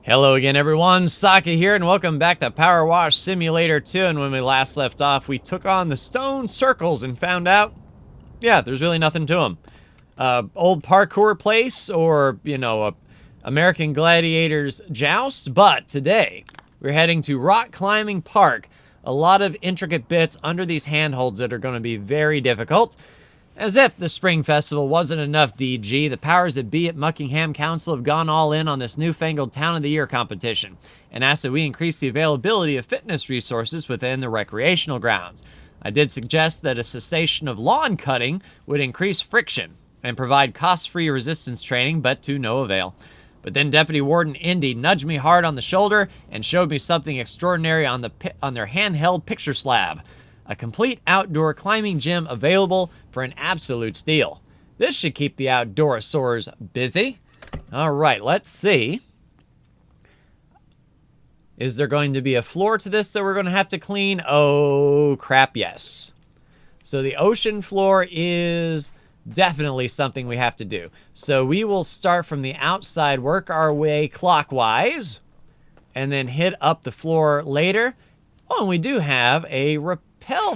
Hello again, everyone. Saka here, and welcome back to PowerWash Simulator 2. And when we last left off, we took on the stone circles and found out, yeah, there's really nothing to them. Old parkour place or, American Gladiators joust. But today, we're heading to Rock Climbing Park. A lot of intricate bits under these handholds that are going to be very difficult. As if the Spring Festival wasn't enough, DG, the powers that be at Muckingham Council have gone all in on this newfangled Town of the Year competition and asked that we increase the availability of fitness resources within the recreational grounds. I did suggest that a cessation of lawn cutting would increase friction and provide cost-free resistance training, but to no avail. But then Deputy Warden Indy nudged me hard on the shoulder and showed me something extraordinary on their handheld picture slab. A complete outdoor climbing gym available for an absolute steal. This should keep the outdoorosaurs busy. All right, let's see. Is there going to be a floor to this that we're going to have to clean? Oh, crap, yes. So the ocean floor is definitely something we have to do. So we will start from the outside, work our way clockwise, and then hit up the floor later. Oh, and we do have a repel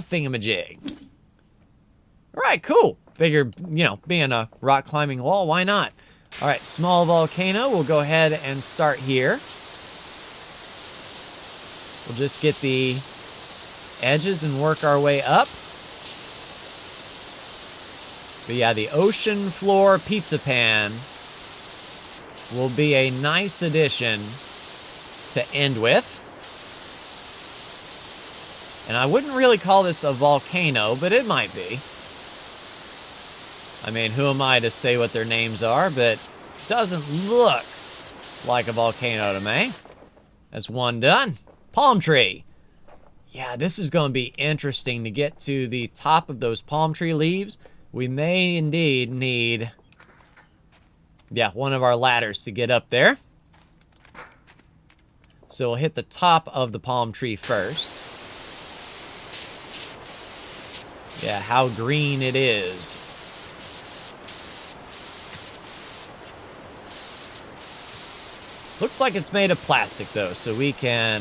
thingamajig. All right, cool. Figured, being a rock climbing wall, why not? All right, small volcano. We'll go ahead and start here. We'll just get the edges and work our way up. But yeah, the ocean floor pizza pan will be a nice addition to end with. And I wouldn't really call this a volcano, but it might be. I mean, who am I to say what their names are, but it doesn't look like a volcano to me. That's one done. Palm tree. Yeah, this is going to be interesting to get to the top of those palm tree leaves. We may indeed need, one of our ladders to get up there. So we'll hit the top of the palm tree first. Yeah, how green it is. Looks like it's made of plastic, though, so we can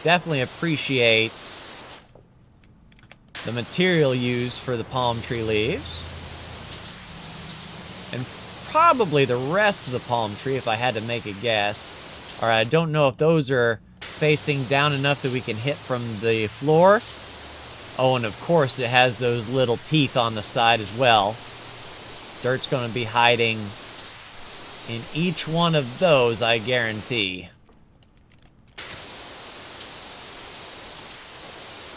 definitely appreciate the material used for the palm tree leaves. And probably the rest of the palm tree, if I had to make a guess. All right, I don't know if those are facing down enough that we can hit from the floor. Oh, and of course it has those little teeth on the side as well. Dirt's going to be hiding in each one of those, I guarantee.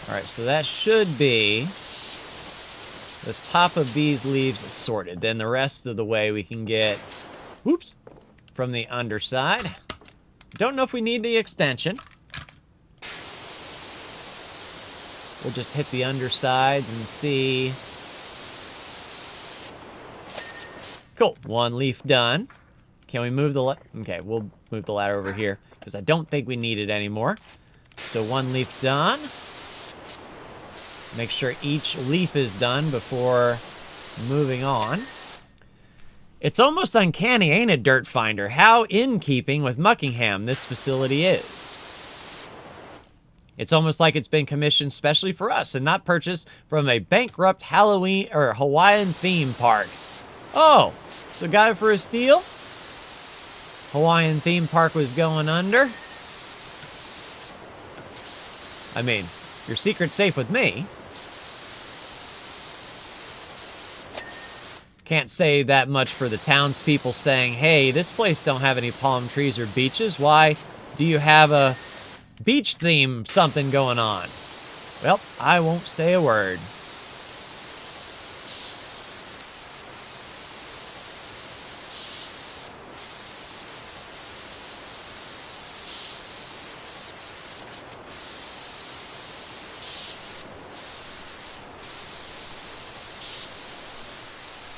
Alright, so that should be the top of these leaves sorted. Then the rest of the way we can get, from the underside. Don't know if we need the extension. We'll just hit the undersides and see. Cool. One leaf done. Can we move the okay, we'll move the ladder over here because I don't think we need it anymore. So one leaf done. Make sure each leaf is done before moving on. It's almost uncanny, ain't it, Dirt Finder, how in keeping with Muckingham this facility is. It's almost like it's been commissioned specially for us and not purchased from a bankrupt Halloween or Hawaiian theme park. Oh, so got it for a steal? Hawaiian theme park was going under. I mean, your secret's safe with me. Can't say that much for the townspeople saying, hey, this place don't have any palm trees or beaches. Why do you have a beach theme something going on? Well, I won't say a word.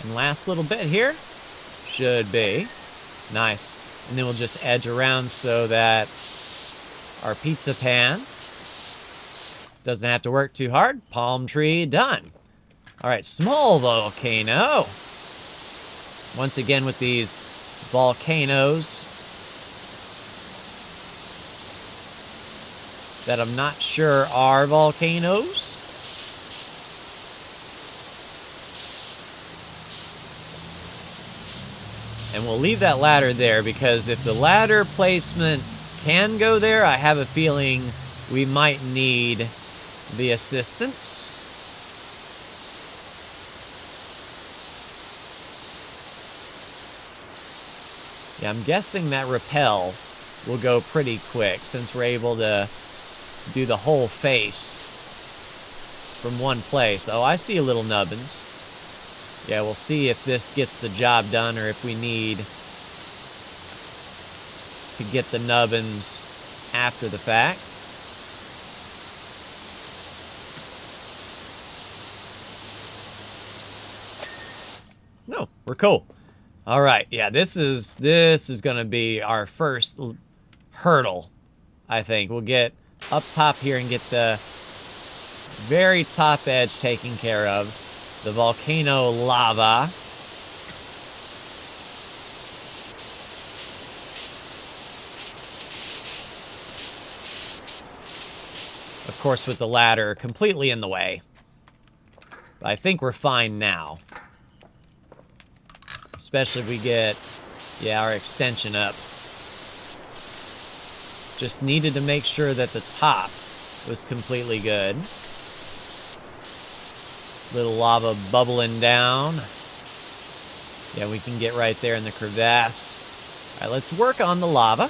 And last little bit here should be nice. And then we'll just edge around so that our pizza pan doesn't have to work too hard. Palm tree done. All right, small volcano. Once again with these volcanoes, that I'm not sure are volcanoes. And we'll leave that ladder there, because if the ladder placement can go there, I have a feeling we might need the assistance. Yeah, I'm guessing that rappel will go pretty quick, since we're able to do the whole face from one place. Oh, I see a little nubbins. Yeah, we'll see if this gets the job done, or if we need to get the nubbins after the fact. No, we're cool. All right, yeah, this is going to be our first hurdle, I think. We'll get up top here and get the very top edge taken care of. The volcano lava. Of course, with the ladder completely in the way. But I think we're fine now. Especially if we get, yeah, our extension up. Just needed to make sure that the top was completely good. Little lava bubbling down. Yeah, we can get right there in the crevasse. All right, let's work on the lava.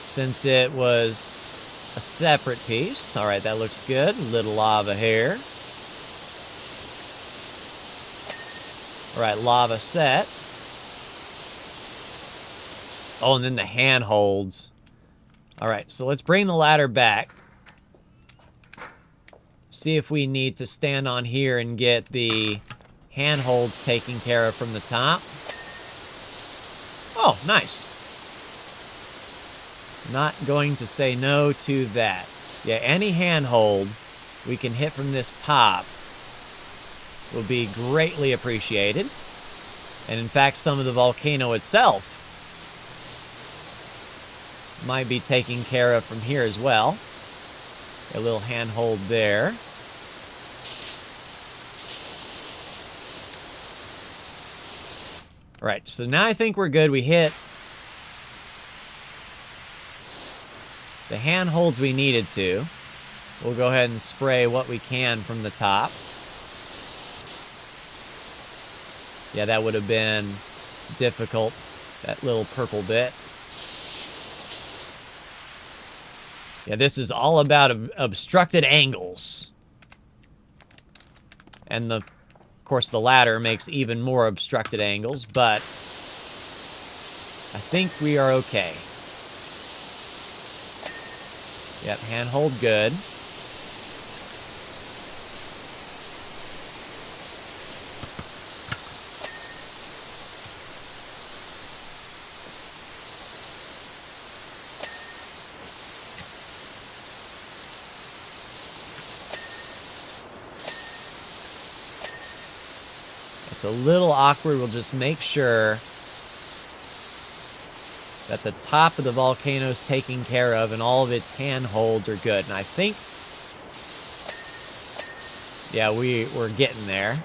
Since it was a separate piece. All right, that looks good. Little lava here. All right, lava set. Oh, and then the handholds. All right, so let's bring the ladder back. See if we need to stand on here and get the handholds taken care of from the top. Oh, nice. Not going to say no to that. Yeah, any handhold we can hit from this top will be greatly appreciated. And in fact, some of the volcano itself might be taken care of from here as well. A little handhold there. All right, so now I think we're good. We hit the handholds we needed to. We'll go ahead and spray what we can from the top. Yeah, that would have been difficult, that little purple bit. Yeah, this is all about obstructed angles. And of course the ladder makes even more obstructed angles, but I think we are okay. Yep, handhold good. It's a little awkward. We'll just make sure that the top of the volcano is taken care of and all of its handholds are good. And I think, yeah, we're getting there.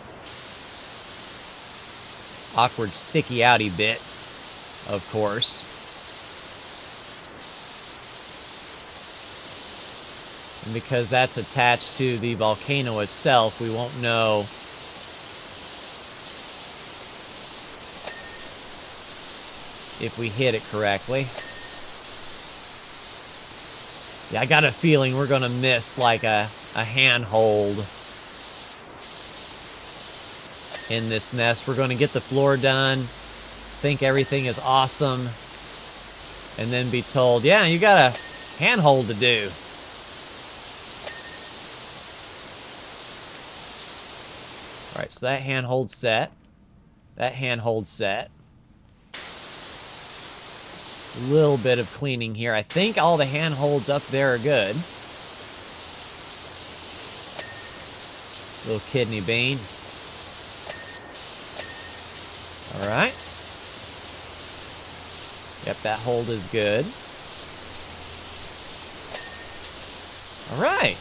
Awkward sticky outy bit, of course. And because that's attached to the volcano itself, we won't know if we hit it correctly. Yeah, I got a feeling we're gonna miss like a handhold in this mess. We're gonna get the floor done, think everything is awesome, and then be told, yeah, you got a handhold to do. All right, so that handhold set. That handhold set. A little bit of cleaning here. I think all the handholds up there are good. Little kidney bean. All right. Yep, that hold is good. All right.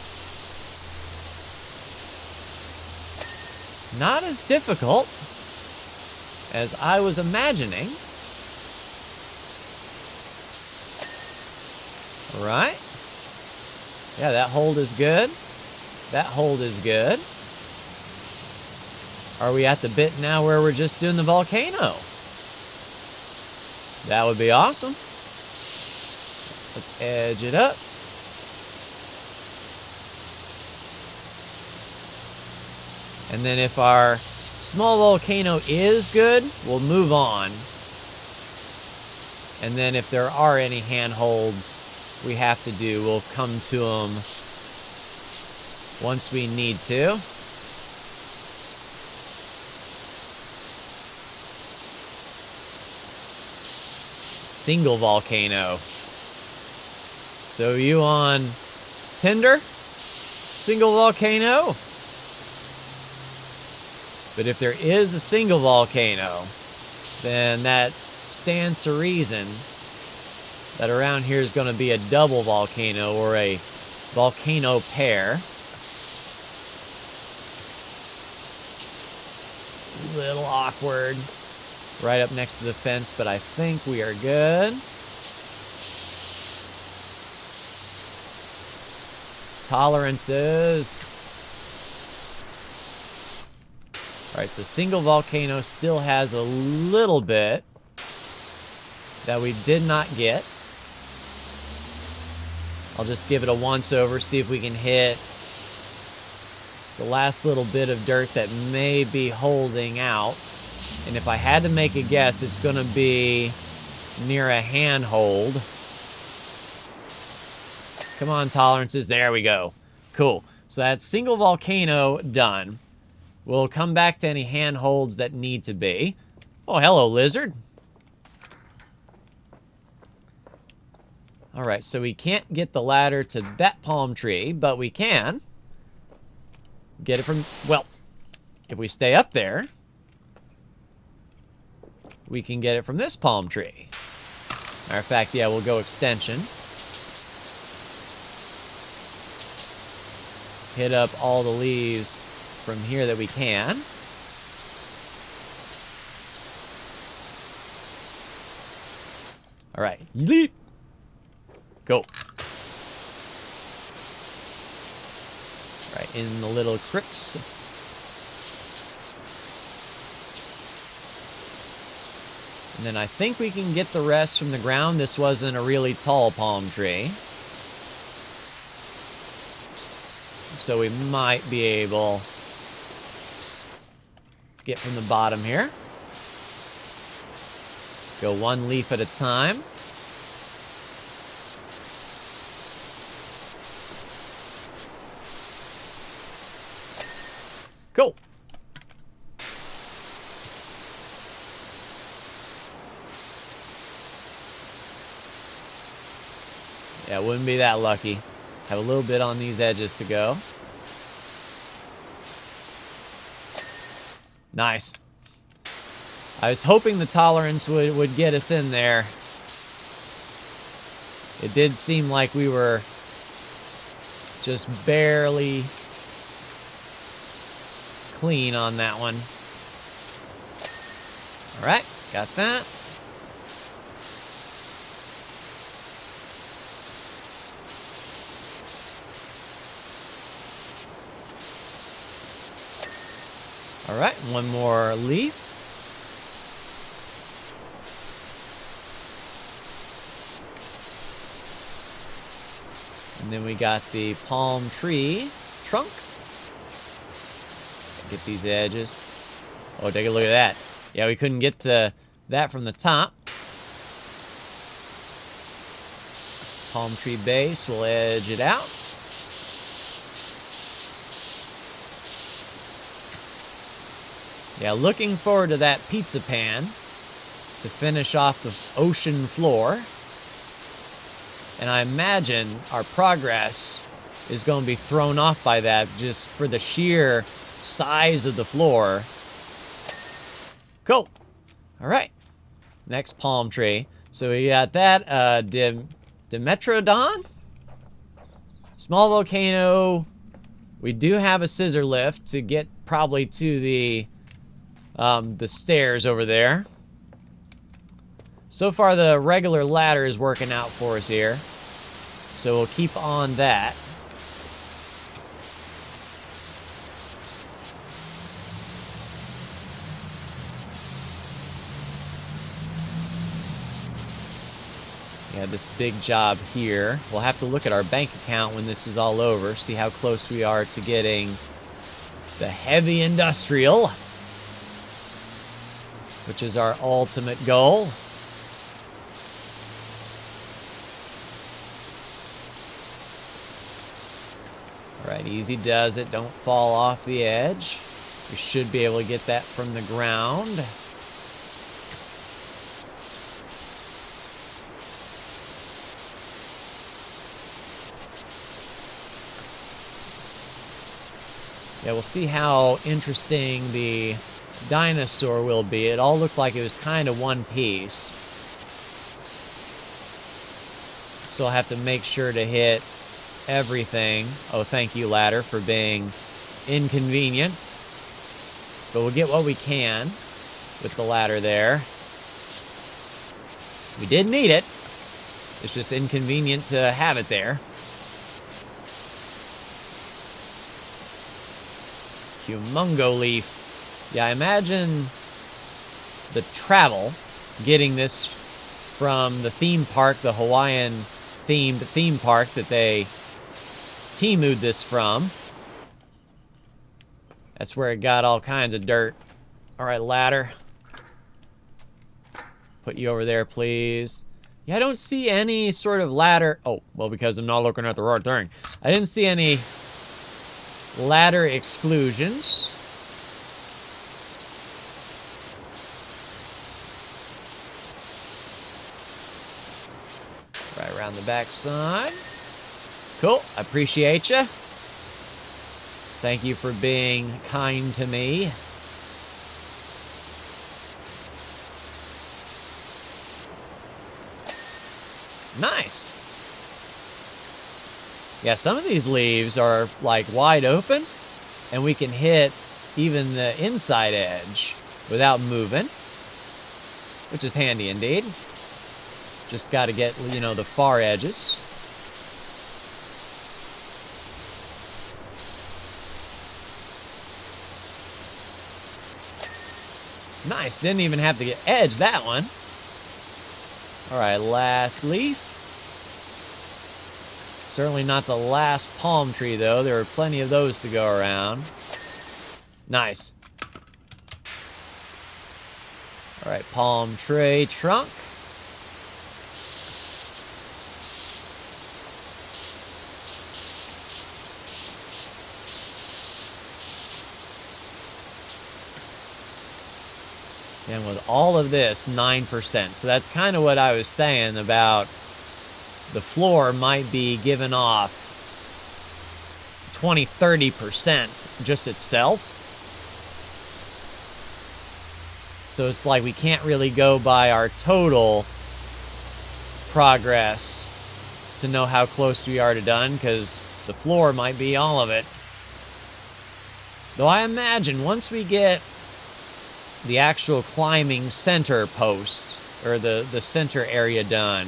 Not as difficult as I was imagining. All right. Yeah, that hold is good. That hold is good. Are we at the bit now where we're just doing the volcano? That would be awesome. Let's edge it up. And then if our small volcano is good, we'll move on. And then if there are any handholds we have to do, we'll come to them once we need to. Single volcano. So you on Tinder? Single volcano? But if there is a single volcano, then that stands to reason that around here is going to be a double volcano or a volcano pair. A little awkward right up next to the fence, but I think we are good. Tolerances. All right, so single volcano still has a little bit that we did not get. I'll just give it a once over, see if we can hit the last little bit of dirt that may be holding out. And if I had to make a guess, it's going to be near a handhold. Come on, tolerances. There we go. Cool. So that's single volcano done. We'll come back to any handholds that need to be. Oh, hello, lizard. All right, so we can't get the ladder to that palm tree, but we can get it from, well, if we stay up there, we can get it from this palm tree. Matter of fact, yeah, we'll go extension. Hit up all the leaves from here that we can. All right, leap. Go. Right in the little cricks. And then I think we can get the rest from the ground. This wasn't a really tall palm tree, so we might be able to get from the bottom here. Go one leaf at a time. Cool. Yeah, wouldn't be that lucky. Have a little bit on these edges to go. Nice. I was hoping the tolerance would get us in there. It did seem like we were just barely clean on that one. All right, got that. All right, one more leaf. And then we got the palm tree trunk. Get these edges. Oh, take a look at that. Yeah, we couldn't get to that from the top. Palm tree base, we'll edge it out. Yeah, looking forward to that pizza pan to finish off the ocean floor. And I imagine our progress is going to be thrown off by that just for the sheer size of the floor. Cool. All right. Next palm tree. So we got that Dimetrodon. Small volcano. We do have a scissor lift to get probably to the stairs over there. So far, the regular ladder is working out for us here. So we'll keep on that. Yeah, this big job here. We'll have to look at our bank account when this is all over, see how close we are to getting the heavy industrial, which is our ultimate goal. All right, easy does it. Don't fall off the edge. We should be able to get that from the ground. Yeah, we'll see how interesting the dinosaur will be. It all looked like it was kind of one piece. So I'll have to make sure to hit everything. Oh, thank you, ladder, for being inconvenient. But we'll get what we can with the ladder there. We did need it. It's just inconvenient to have it there. Humongo leaf. Yeah, I imagine the travel, getting this from the theme park, the Hawaiian themed theme park that they Teamu'd this from. That's where it got all kinds of dirt. All right, ladder. Put you over there, please. Yeah, I don't see any sort of ladder. Oh, well, because I'm not looking at the right thing. I didn't see any ladder exclusions. Right around the back side. Cool. I appreciate you. Thank you for being kind to me. Nice. Yeah, some of these leaves are like wide open, and we can hit even the inside edge without moving, which is handy indeed. Just got to get, you know, the far edges. Nice, didn't even have to get edge that one. All right, last leaf. Certainly not the last palm tree, though. There are plenty of those to go around. Nice. All right, palm tree trunk. And with all of this, 9%. So that's kind of what I was saying about the floor might be giving off 20-30% just itself. So it's like we can't really go by our total progress to know how close we are to done, because the floor might be all of it. Though I imagine once we get the actual climbing center post, or the center area done,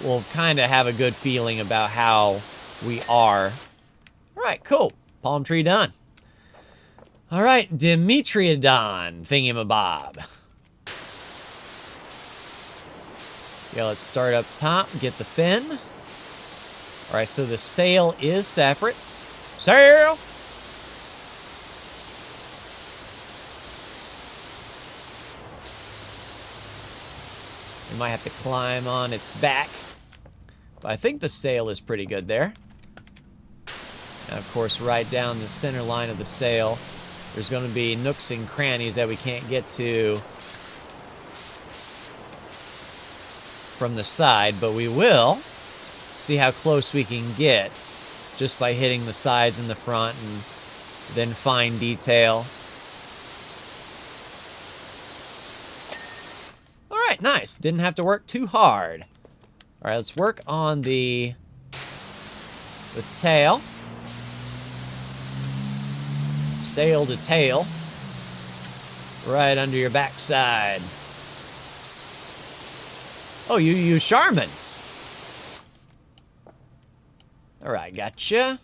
we'll kind of have a good feeling about how we are. All right, cool. Palm tree done. All right, Dimitriodon thingamabob. Yeah, let's start up top, get the fin. All right, so the sail is separate. Sail! We might have to climb on its back. But I think the sail is pretty good there. And of course, right down the center line of the sail, there's going to be nooks and crannies that we can't get to from the side, but we will see how close we can get just by hitting the sides and the front and then fine detail. All right, nice. Didn't have to work too hard. All right, let's work on the the tail. Sail to tail. Right under your backside. Oh, you use Charmin. Alright, gotcha.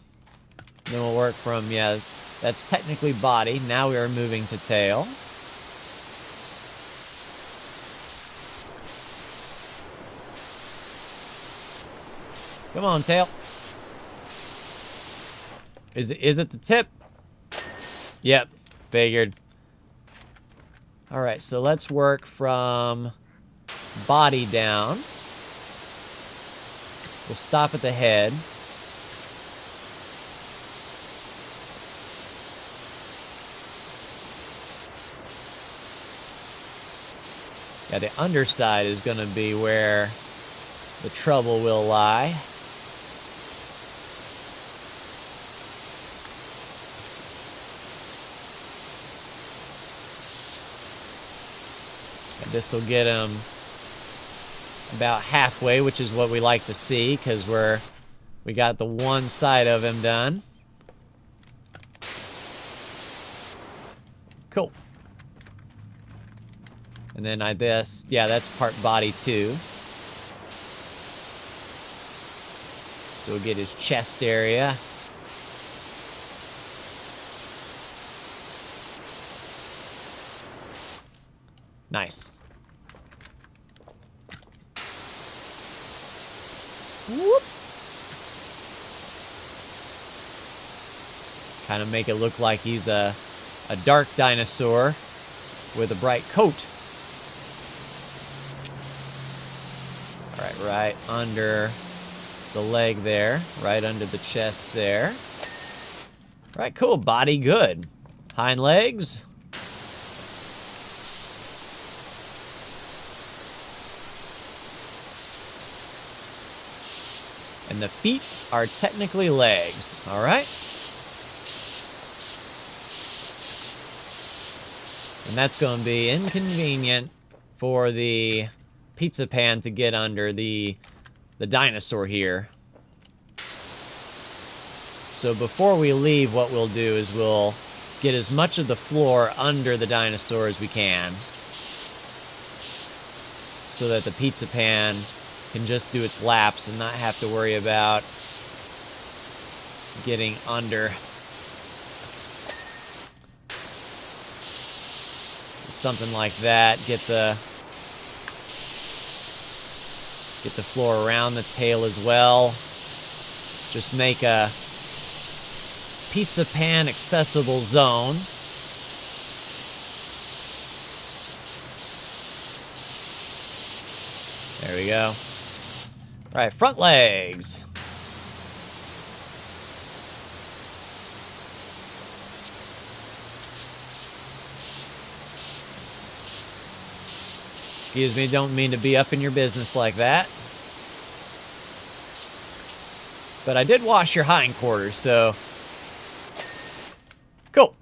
Then we'll work from, yeah, that's technically body. Now we are moving to tail. Come on, tail. Is it the tip? Yep, figured. Alright, so let's work from body down. We'll stop at the head. Yeah, the underside is going to be where the trouble will lie. And this will get him about halfway, which is what we like to see, because we got the one side of him done. Cool. And then yeah, that's part body too. So we'll get his chest area. Nice. Whoop. Kind of make it look like he's a dark dinosaur with a bright coat. Alright, right under the leg there. Right under the chest there. Alright, cool. Body good. Hind legs. And the feet are technically legs. Alright? And that's going to be inconvenient for the pizza pan to get under the dinosaur here. So before we leave, what we'll do is we'll get as much of the floor under the dinosaur as we can, so that the pizza pan can just do its laps and not have to worry about getting under. So something like that. Get the floor around the tail as well. Just make a pizza pan accessible zone. There we go. All right, front legs. Excuse me, don't mean to be up in your business like that. But I did wash your hindquarters, so cool.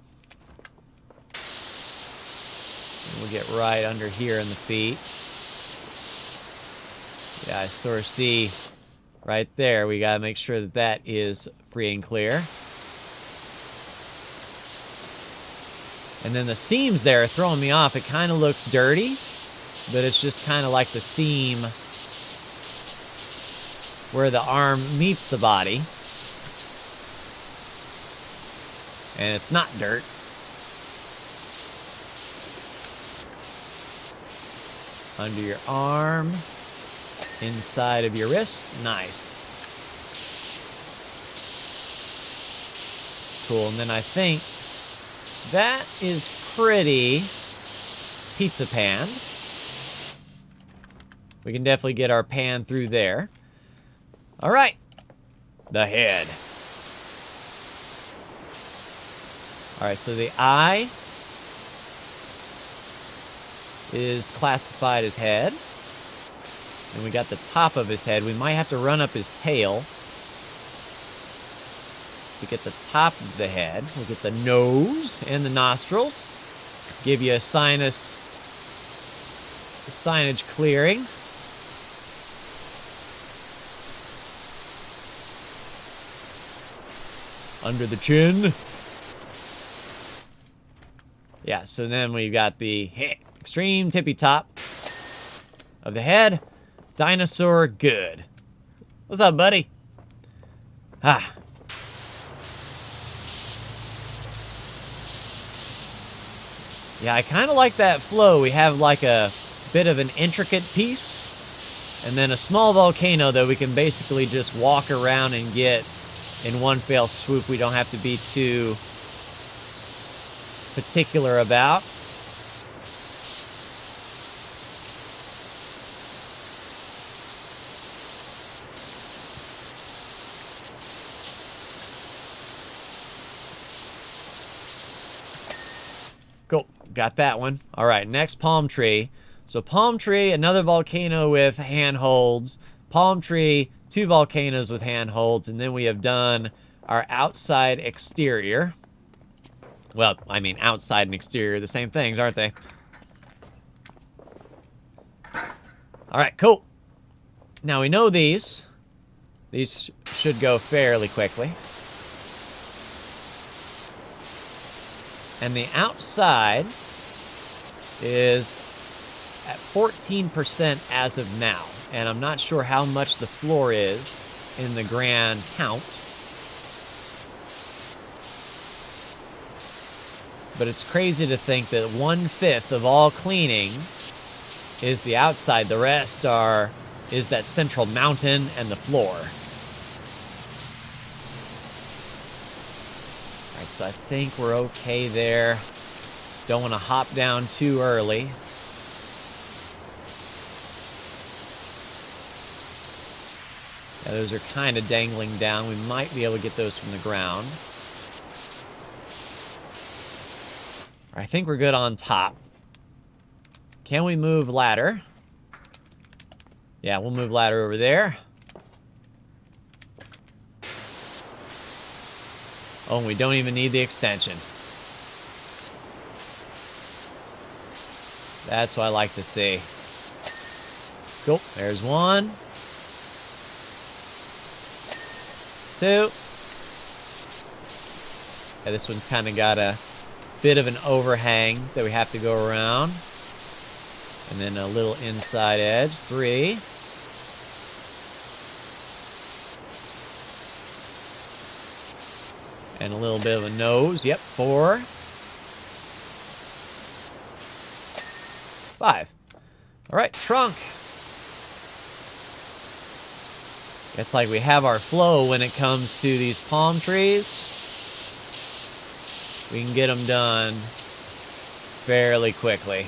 And we'll get right under here in the feet. Yeah, I sort of see right there. We gotta make sure that that is free and clear. And then the seams there are throwing me off. It kind of looks dirty, but it's just kind of like the seam where the arm meets the body. And it's not dirt. Under your arm. Inside of your wrist. Nice. Cool. And then I think that is pretty pizza pan. We can definitely get our pan through there. All right. The head. All right, so the eye is classified as head. And we got the top of his head. We might have to run up his tail to get the top of the head. We'll get the nose and the nostrils. Give you a signage clearing. Under the chin. Yeah, so then we've got the extreme tippy top of the head. Dinosaur, good. What's up, buddy? Ah. Yeah, I kind of like that flow. We have like a bit of an intricate piece, and then a small volcano that we can basically just walk around and get in one fell swoop. We don't have to be too particular about. Cool, got that one. All right, next palm tree. So palm tree, another volcano with handholds. Palm tree, 2 volcanoes with handholds, and then we have done our outside exterior. Well, I mean, outside and exterior, the same things, aren't they? All right, cool. Now we know these. These should go fairly quickly. And the outside is at 14% as of now. And I'm not sure how much the floor is in the grand count. But it's crazy to think that 1/5 of all cleaning is the outside. The rest is that central mountain and the floor. All right, so I think we're okay there. Don't want to hop down too early. Yeah, those are kind of dangling down. We might be able to get those from the ground. I think we're good on top. Can we move ladder? Yeah, we'll move ladder over there. Oh, and we don't even need the extension. That's what I like to see. Cool, there's 1. 2. Yeah, this one's kind of got a bit of an overhang that we have to go around. And then a little inside edge. 3. And a little bit of a nose. Yep, 4. 5. All right, trunk. It's like we have our flow when it comes to these palm trees. We can get them done fairly quickly.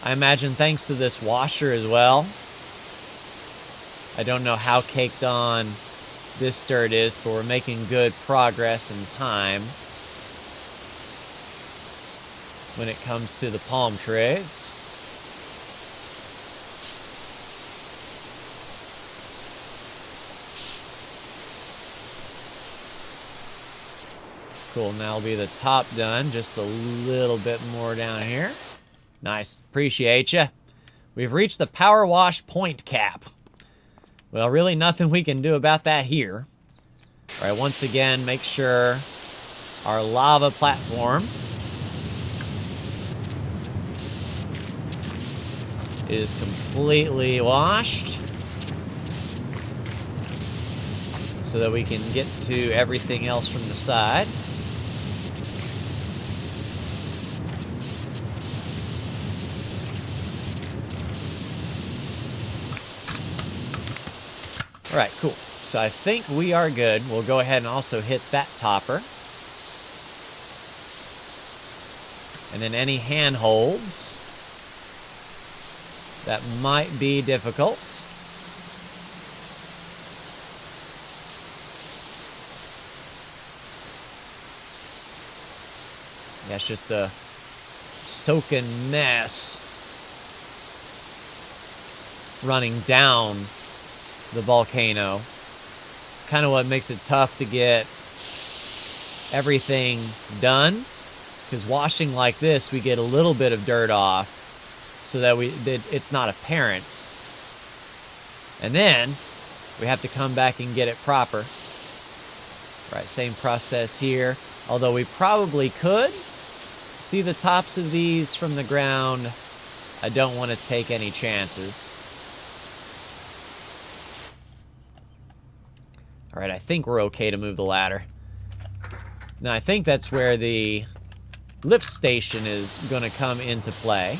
I imagine thanks to this washer as well. I don't know how caked on this dirt is, but we're making good progress in time when it comes to the palm trees. Cool, now will be the top done. Just a little bit more down here. Nice, appreciate you. We've reached the PowerWash point cap. Well, really nothing we can do about that here. All right, once again, make sure our lava platform is completely washed so that we can get to everything else from the side. All right, cool. So I think we are good. We'll go ahead and also hit that topper. And then any handholds that might be difficult. Yeah, it's just a soaking mess running down the volcano. It's kind of what makes it tough to get everything done, because washing like this, we get a little bit of dirt off so that it's not apparent. And then we have to come back and get it proper. Right, same process here. Although we probably could see the tops of these from the ground. I don't want to take any chances. All right, I think we're okay to move the ladder. Now, I think that's where the lift station is going to come into play.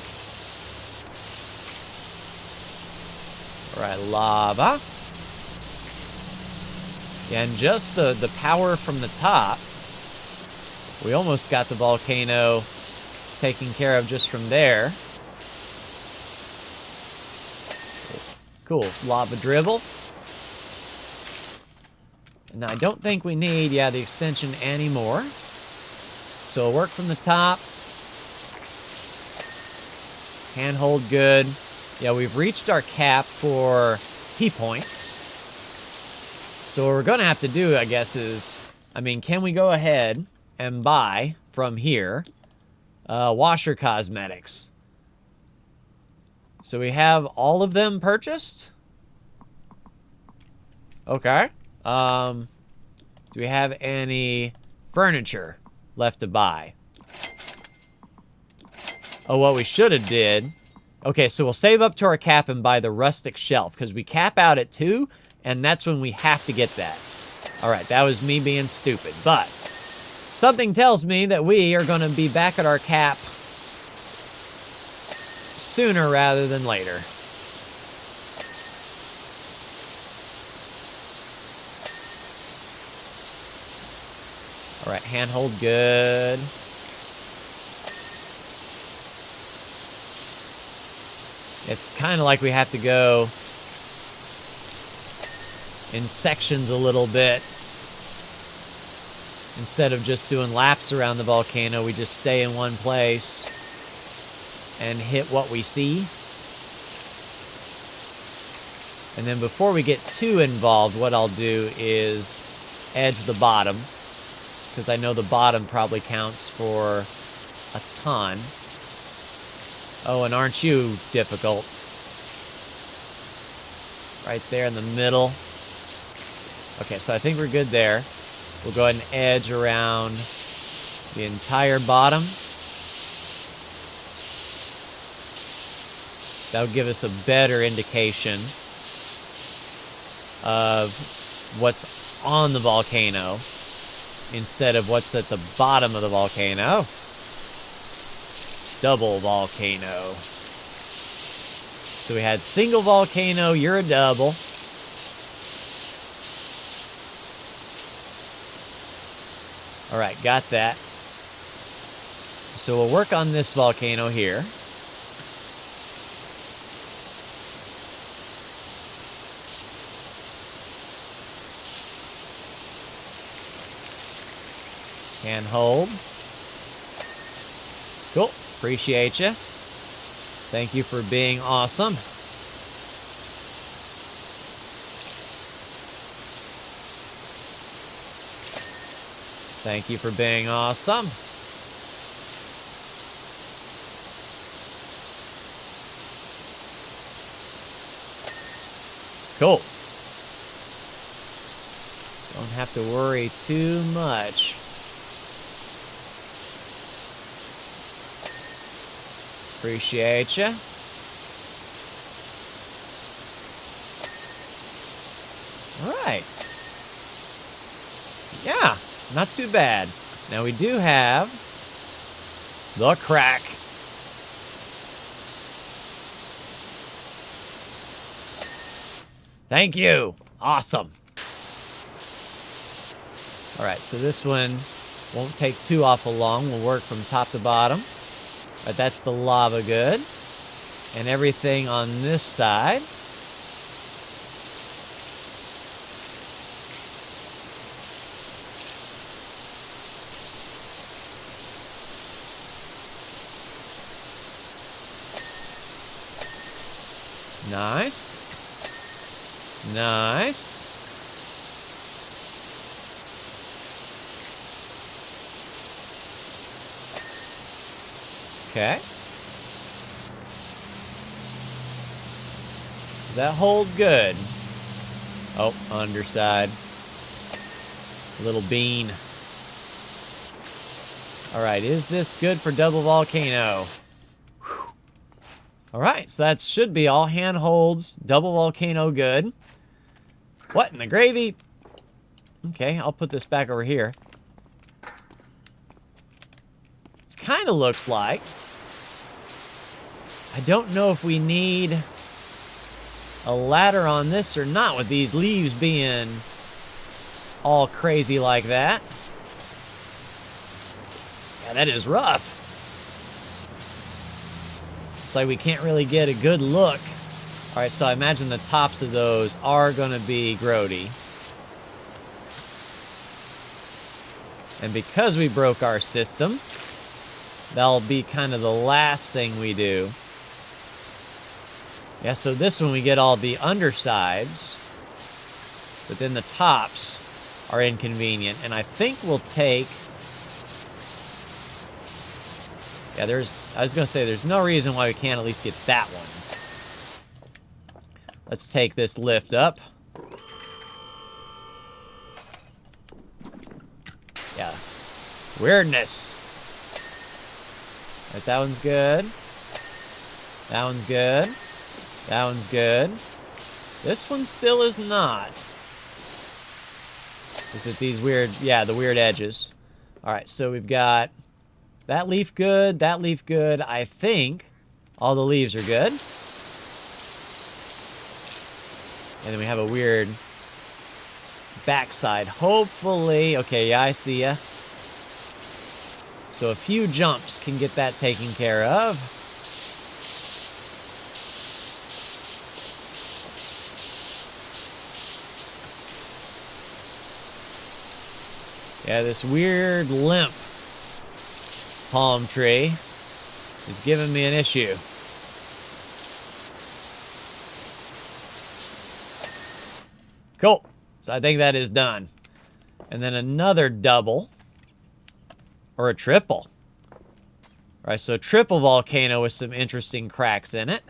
All right, lava. And just the power from the top. We almost got the volcano taken care of just from there. Cool, lava dribble. Now, I don't think we need, the extension anymore. So we'll work from the top. Handhold good. Yeah, we've reached our cap for key points. So what we're going to have to do, I guess, is, can we go ahead and buy from here washer cosmetics? So we have all of them purchased. Okay. Do we have any furniture left to buy? Oh, what we should have did. Okay, so we'll save up to our cap and buy the rustic shelf, because we cap out at 2, and that's when we have to get that. All right, that was me being stupid, but something tells me that we are going to be back at our cap sooner rather than later. All right, handhold good. It's kind of like we have to go in sections a little bit. Instead of just doing laps around the volcano, we just stay in one place and hit what we see. And then before we get too involved, what I'll do is edge the bottom, because I know the bottom probably counts for a ton. Oh, and aren't you difficult? Right there in the middle. Okay, so I think we're good there. We'll go ahead and edge around the entire bottom. That'll give us a better indication of what's on the volcano instead of what's at the bottom of the volcano. Double volcano. So we had single volcano, you're a double. All right, got that. So we'll work on this volcano here. Can hold. Cool. Appreciate you. Thank you for being awesome. Thank you for being awesome. Cool. Don't have to worry too much. Appreciate you. All right. Yeah, not too bad. Now we do have the crack. Thank you. Awesome. All right, so this one won't take too awful long. We'll work from top to bottom. But that's the lava good. And everything on this side. Nice. Nice. Okay. Does that hold good? Oh, underside. Little bean. Alright, is this good for double volcano? Alright, so that should be all handholds, double volcano good. What in the gravy? Okay, I'll put this back over here. It kind of looks like. I don't know if we need a ladder on this or not with these leaves being all crazy like that. Yeah, that is rough. It's like we can't really get a good look. Alright, so I imagine the tops of those are going to be grody. And because we broke our system, that'll be kind of the last thing we do. Yeah, so this one we get all the undersides, but then the tops are inconvenient. And I think we'll take... Yeah, I was going to say, there's no reason why we can't at least get that one. Let's take this lift up. Yeah. Weirdness. Right, that one's good. That one's good. That one's good. This one still is not. Is it these weird... Yeah, the weird edges. Alright, so we've got... That leaf good, that leaf good. I think all the leaves are good. And then we have a weird backside. Hopefully, okay, yeah, I see ya. So a few jumps can get that taken care of. Yeah, this weird limp palm tree is giving me an issue. Cool. So I think that is done. And then another double. Or a triple. Alright, so triple volcano with some interesting cracks in it.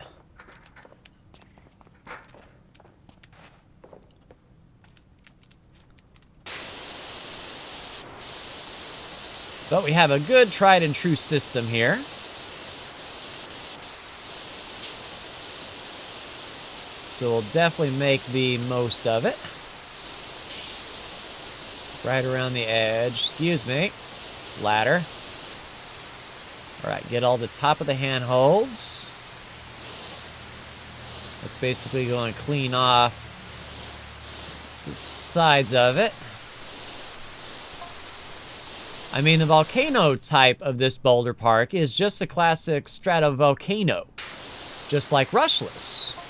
But we have a good tried and true system here. So we'll definitely make the most of it. Right around the edge. Excuse me. Ladder. Alright, get all the top of the handholds. That's basically going to clean off the sides of it. I mean, the volcano type of this boulder park is just a classic stratovolcano, just like Rushless.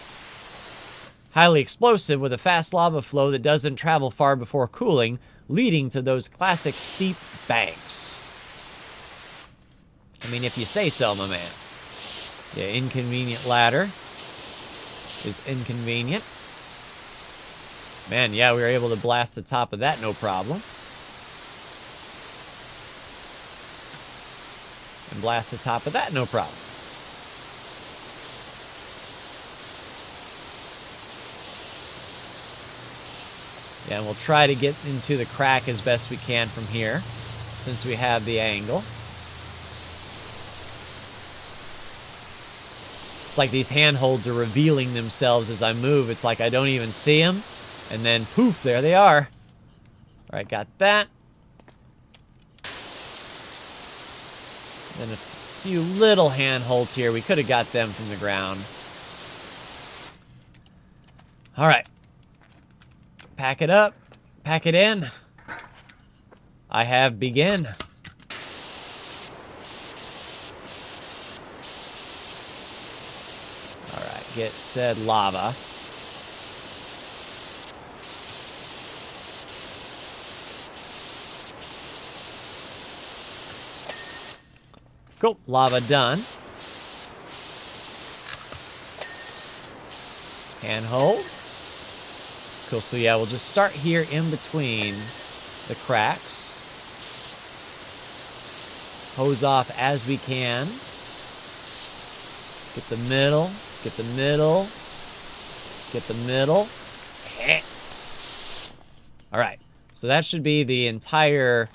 Highly explosive with a fast lava flow that doesn't travel far before cooling, leading to those classic steep banks. I mean, if you say so, my man. Yeah, inconvenient ladder is inconvenient. Man, yeah, we were able to blast the top of that, no problem. And blast the top of that, no problem. Yeah, and we'll try to get into the crack as best we can from here, since we have the angle. It's like these handholds are revealing themselves as I move. It's like I don't even see them, and then poof, there they are. All right, got that. Then a few little handholds here. We could have got them from the ground. All right. Pack it up. Pack it in. I have begin. All right. Get said lava. Cool. Lava done. Handhold. Cool. So yeah, we'll just start here in between the cracks. Hose off as we can. Get the middle. Get the middle. Get the middle. All right. So that should be the entire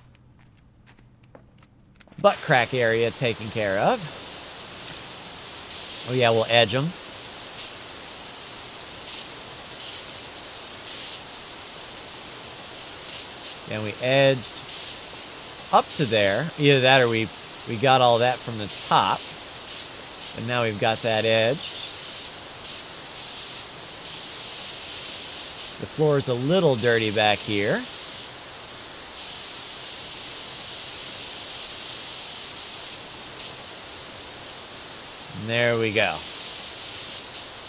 butt crack area taken care of. Oh yeah, we'll edge them. And we edged up to there. Either that or we got all that from the top. And now we've got that edged. The floor is a little dirty back here. And there we go.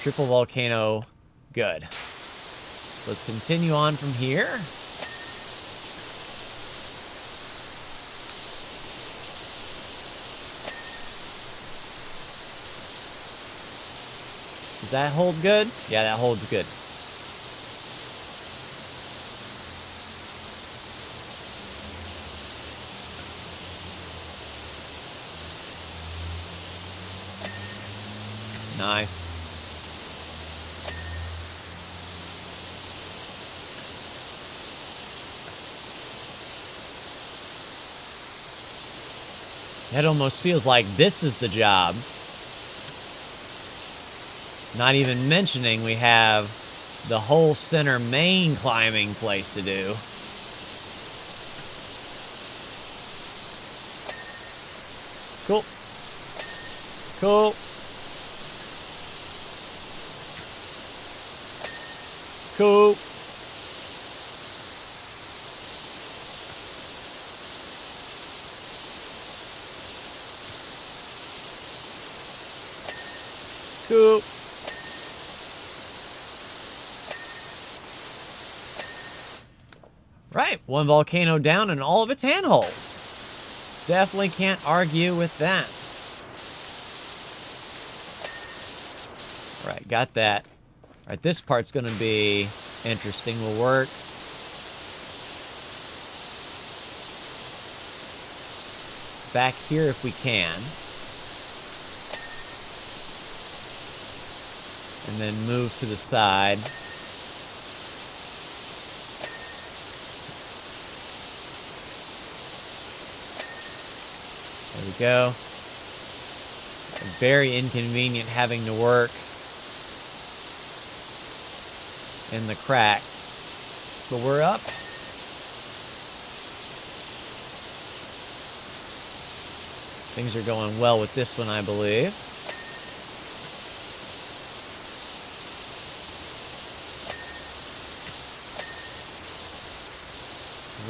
Triple volcano, good. So let's continue on from here. Does that hold good? Yeah, that holds good. Nice. That almost feels like this is the job. Not even mentioning we have the whole center main climbing place to do. Cool. Cool. Cool. Cool. Right, one volcano down and all of its handholds. Definitely can't argue with that. All right, got that. All right, this part's going to be interesting. We'll work. Back here if we can. And then move to the side. There we go. Very inconvenient having to work in the crack. But we're up. Things are going well with this one, I believe.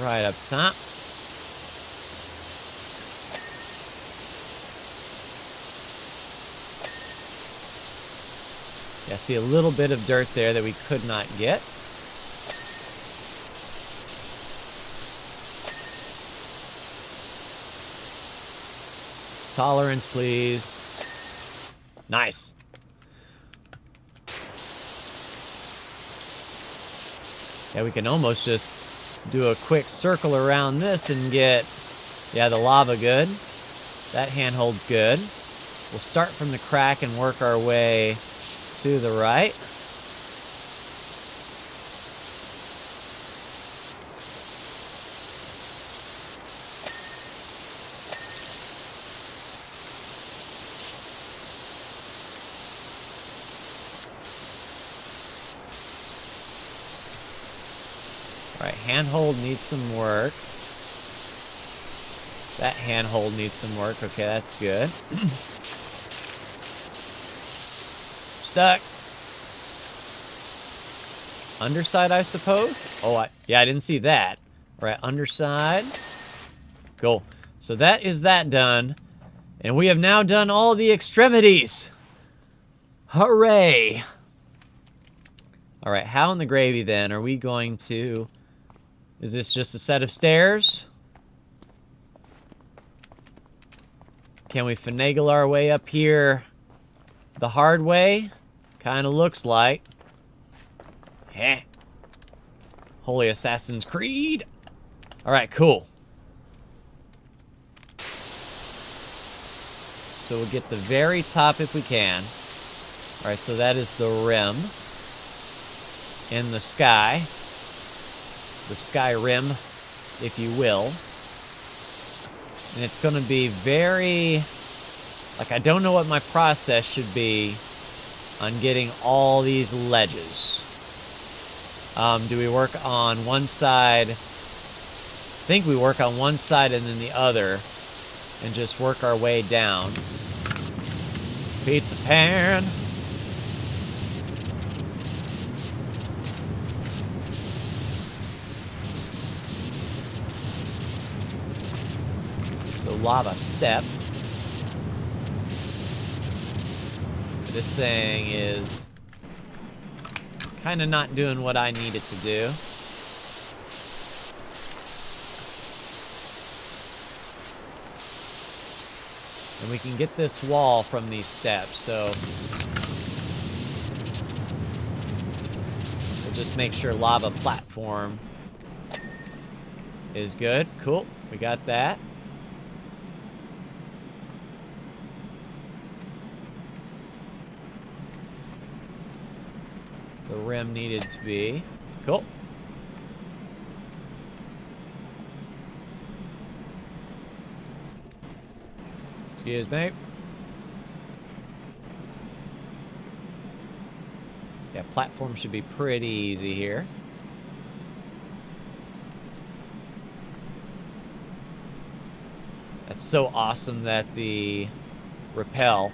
Right up top. Yeah, see a little bit of dirt there that we could not get. Tolerance, please. Nice. Yeah, we can almost just do a quick circle around this and get, yeah, the lava good. That handhold's good. We'll start from the crack and work our way to the right. All right, handhold needs some work. That handhold needs some work. Okay, that's good. Stuck. Underside, I suppose? Oh, yeah, I didn't see that. All right, underside. Cool. So that is that done. And we have now done all the extremities. Hooray. All right, how in the gravy then are we going to... Is this just a set of stairs? Can we finagle our way up here the hard way? Kind of looks like. Heh. Holy Assassin's Creed. All right, cool. So we'll get the very top if we can. All right, so that is the rim in the sky. the sky rim, if you will. And it's going to be very, like, I don't know what my process should be on getting all these ledges. Do we work on one side? I think we work on one side and then the other and just work our way down. Pizza pan. So lava step. This thing is kind of not doing what I need it to do. And we can get this wall from these steps, so we'll just make sure lava platform is good. Cool, we got that. The rim needed to be. Cool. Excuse me. Yeah, platform should be pretty easy here. That's so awesome that the rappel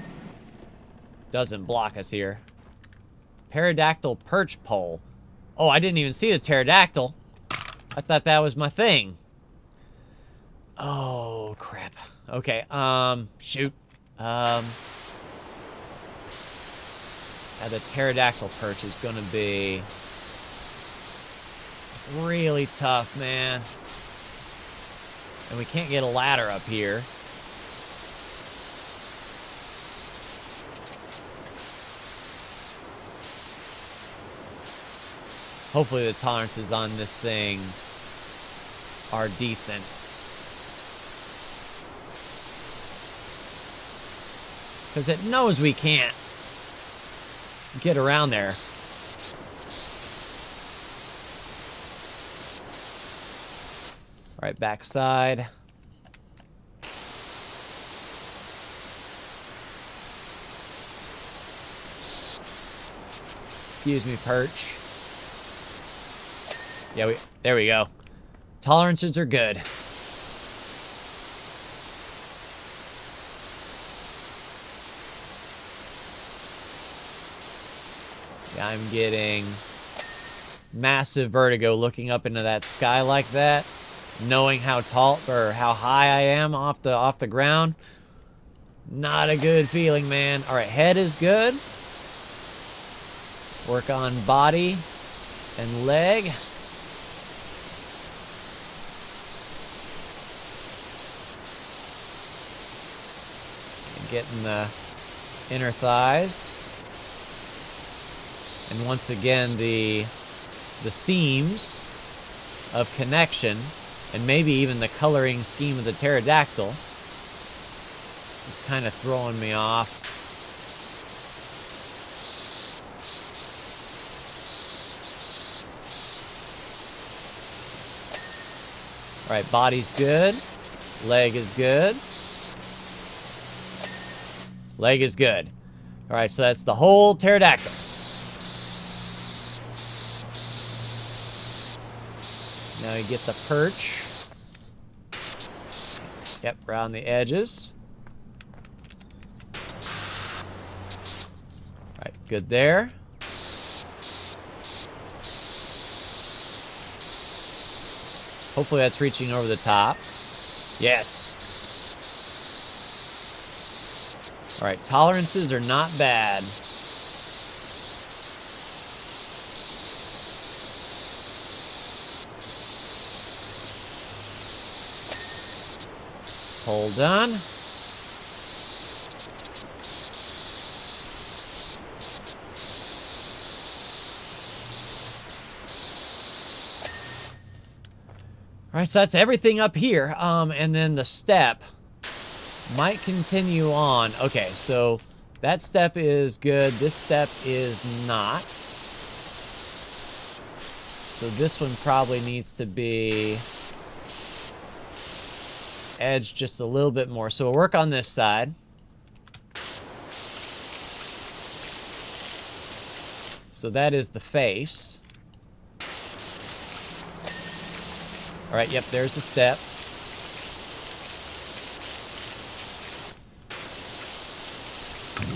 doesn't block us here. Pterodactyl perch pole. Oh, I didn't even see the pterodactyl. I thought that was my thing. Oh, crap. Okay, shoot. Yeah, the pterodactyl perch is gonna be really tough, man. And we can't get a ladder up here. Hopefully the tolerances on this thing are decent. Because it knows we can't get around there. All right, backside. Excuse me, perch. Yeah, there we go. Tolerances are good. Yeah, I'm getting massive vertigo looking up into that sky like that, knowing how tall or how high I am off the ground. Not a good feeling, man. All right, head is good. Work on body and leg. Getting the inner thighs. And once again, the seams of connection, and maybe even the coloring scheme of the pterodactyl, is kind of throwing me off. All right, body's good. Leg is good. Leg is good. All right, so that's the whole pterodactyl. Now you get the perch. Yep, around the edges. All right, good there. Hopefully that's reaching over the top. Yes. All right, tolerances are not bad. Hold on. All right, so that's everything up here. And then the step might continue on. Okay, so that step is good. This step is not. So this one probably needs to be edged just a little bit more. So we'll work on this side. So that is the face. All right, yep, there's a step.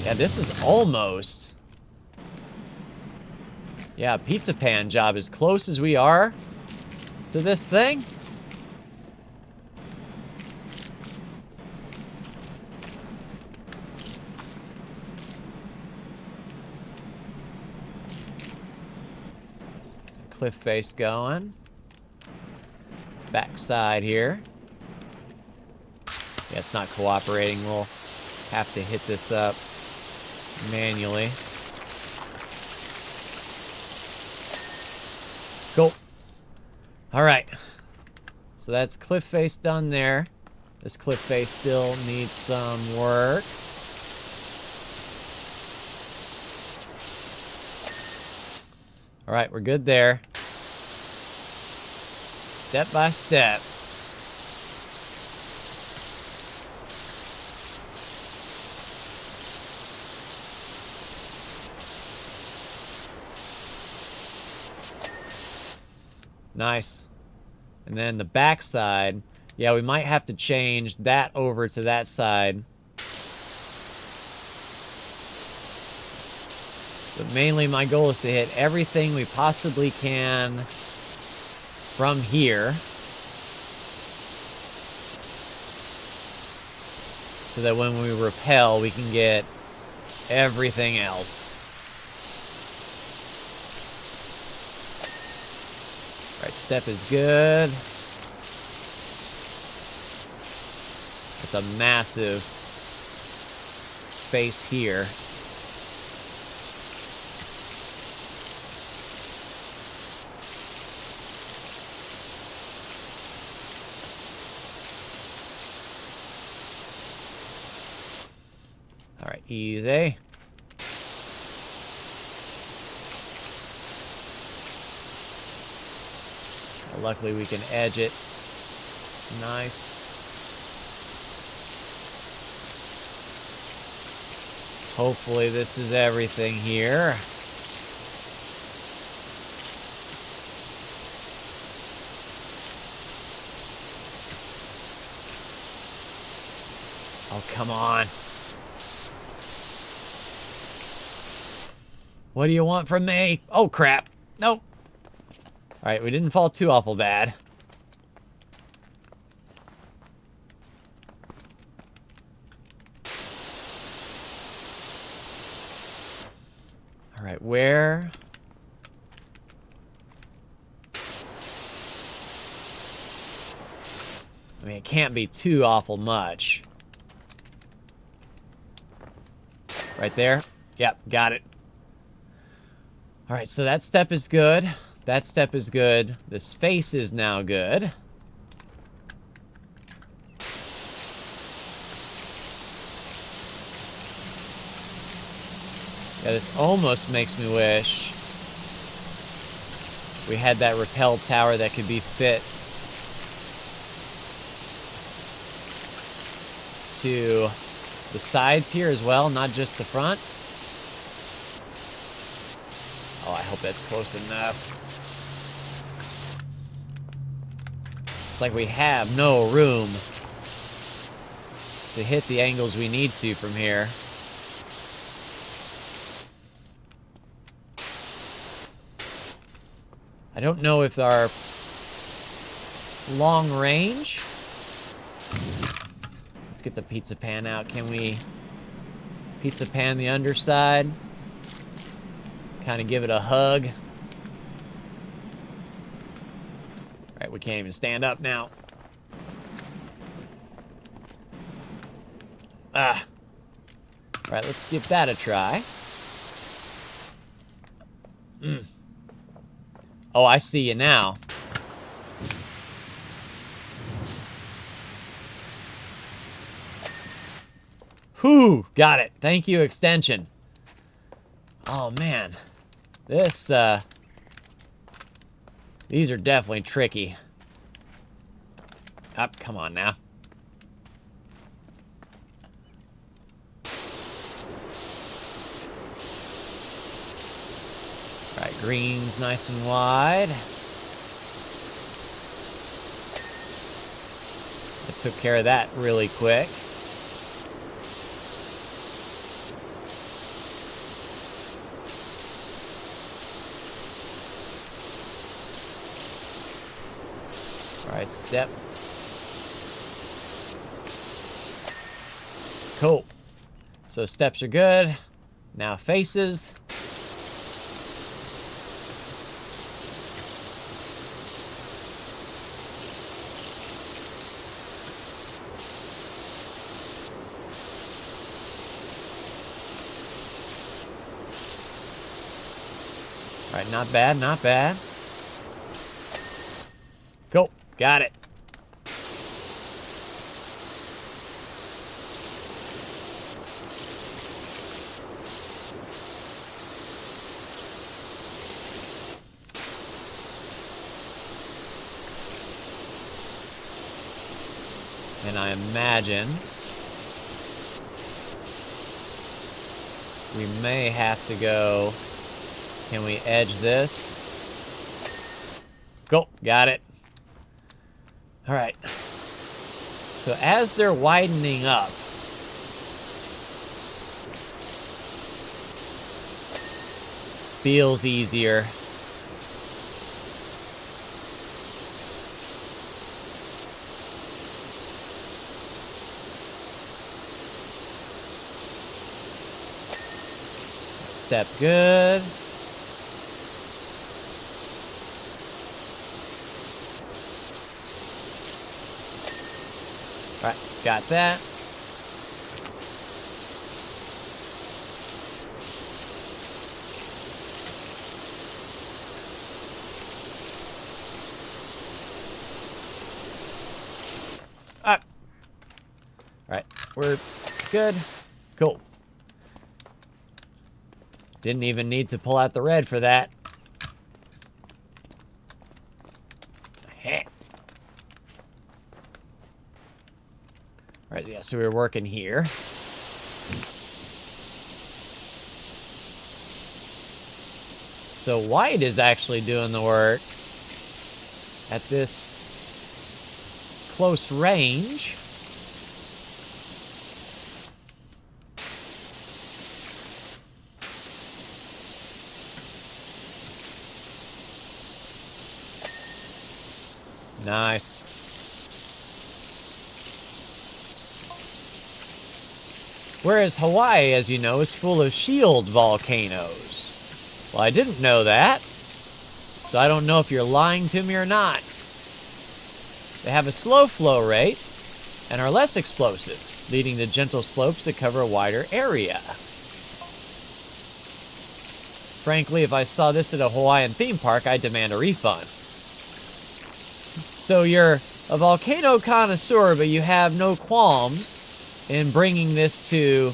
Yeah, this is almost... Yeah, pizza pan job. As close as we are to this thing. Cliff face going. Back side here. Yeah, it's not cooperating. We'll have to hit this up manually. Cool. All right. So that's cliff face done there. This cliff face still needs some work. All right, we're good there. Step by step. Nice. And then the back side, yeah, we might have to change that over to that side. But mainly my goal is to hit everything we possibly can from here. So that when we repel, we can get everything else. Alright, step is good. It's a massive face here. Alright, easy. Luckily we can edge it. Nice. Hopefully this is everything here. Oh, come on. What do you want from me? Oh, crap. Nope. Alright, we didn't fall too awful bad. Alright, where? I mean, it can't be too awful much. Right there? Yep, got it. Alright, so that step is good. That step is good. This face is now good. Yeah, this almost makes me wish we had that rappel tower that could be fit to the sides here as well, not just the front. Oh, I hope that's close enough. It's like we have no room to hit the angles we need to from here. I don't know if our long range... Let's get the pizza pan out. Can we pizza pan the underside? Kind of give it a hug. Alright, we can't even stand up now. Ah. Alright, let's give that a try. Oh, I see you now. Whew, got it. Thank you, extension. Oh, man. This These are definitely tricky. Up, come on now. All right, green's nice and wide. I took care of that really quick. All right, step. Cool. So steps are good. Now faces. All right, not bad, not bad. Cool, got it. And I imagine we may have to go. Can we edge this? Cool, got it. All right. So as they're widening up, feels easier. Step good. All right, got that. Up. All right, we're good. Cool. Didn't even need to pull out the red for that. Hey. All right, yeah, so we were working here. So white is actually doing the work at this close range. Nice. Whereas Hawaii, as you know, is full of shield volcanoes. Well, I didn't know that, so I don't know if you're lying to me or not. They have a slow flow rate and are less explosive, leading to gentle slopes that cover a wider area. Frankly, if I saw this at a Hawaiian theme park, I'd demand a refund. So you're a volcano connoisseur, but you have no qualms in bringing this to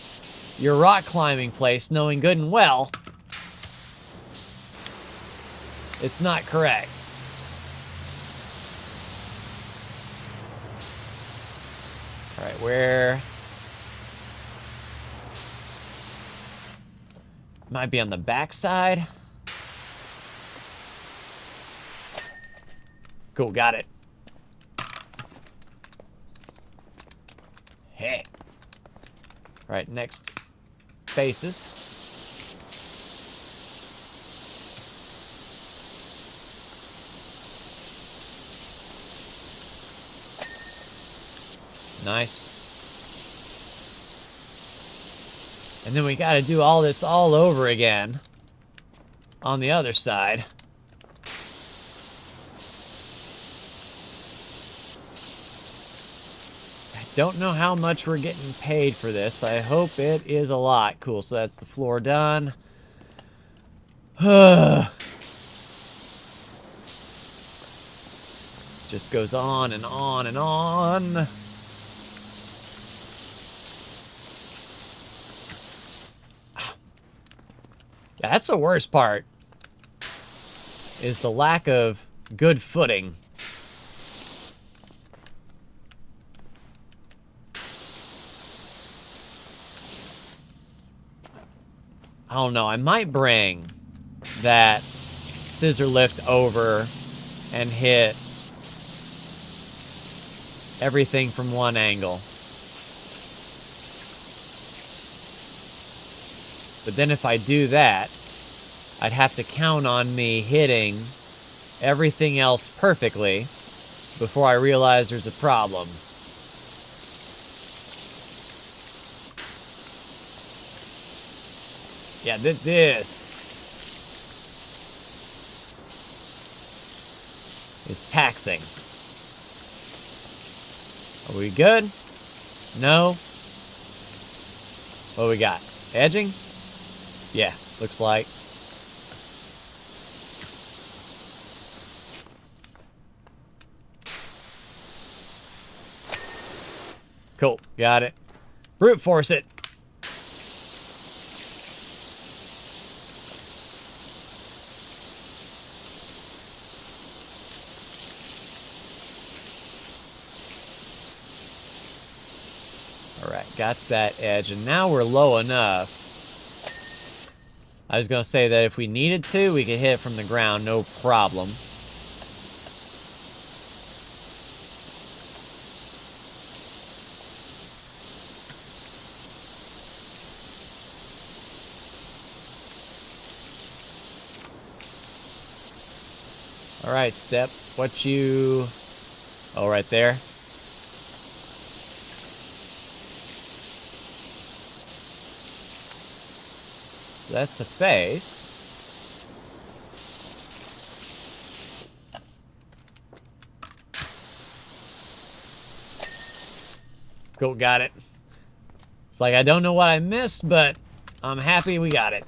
your rock climbing place, knowing good and well it's not correct. All right, where? Might be on the back side. Cool, got it. Hey. All right, next faces. Nice. And then we got to do all this all over again on the other side. I don't know how much we're getting paid for this. I hope it is a lot. Cool, so that's the floor done. Just goes on and on and on. Yeah, that's the worst part, is the lack of good footing. I don't know. I might bring that scissor lift over and hit everything from one angle. But then if I do that, I'd have to count on me hitting everything else perfectly before I realize there's a problem. Yeah, this is taxing. Are we good? No? What we got? Edging? Yeah, looks like. Cool, got it. Brute force it. Alright, got that edge, and now we're low enough. I was going to say that if we needed to, we could hit it from the ground, no problem. Alright, step. What you... Oh, right there. So that's the face. Cool, got it. It's like I don't know what I missed, but I'm happy we got it.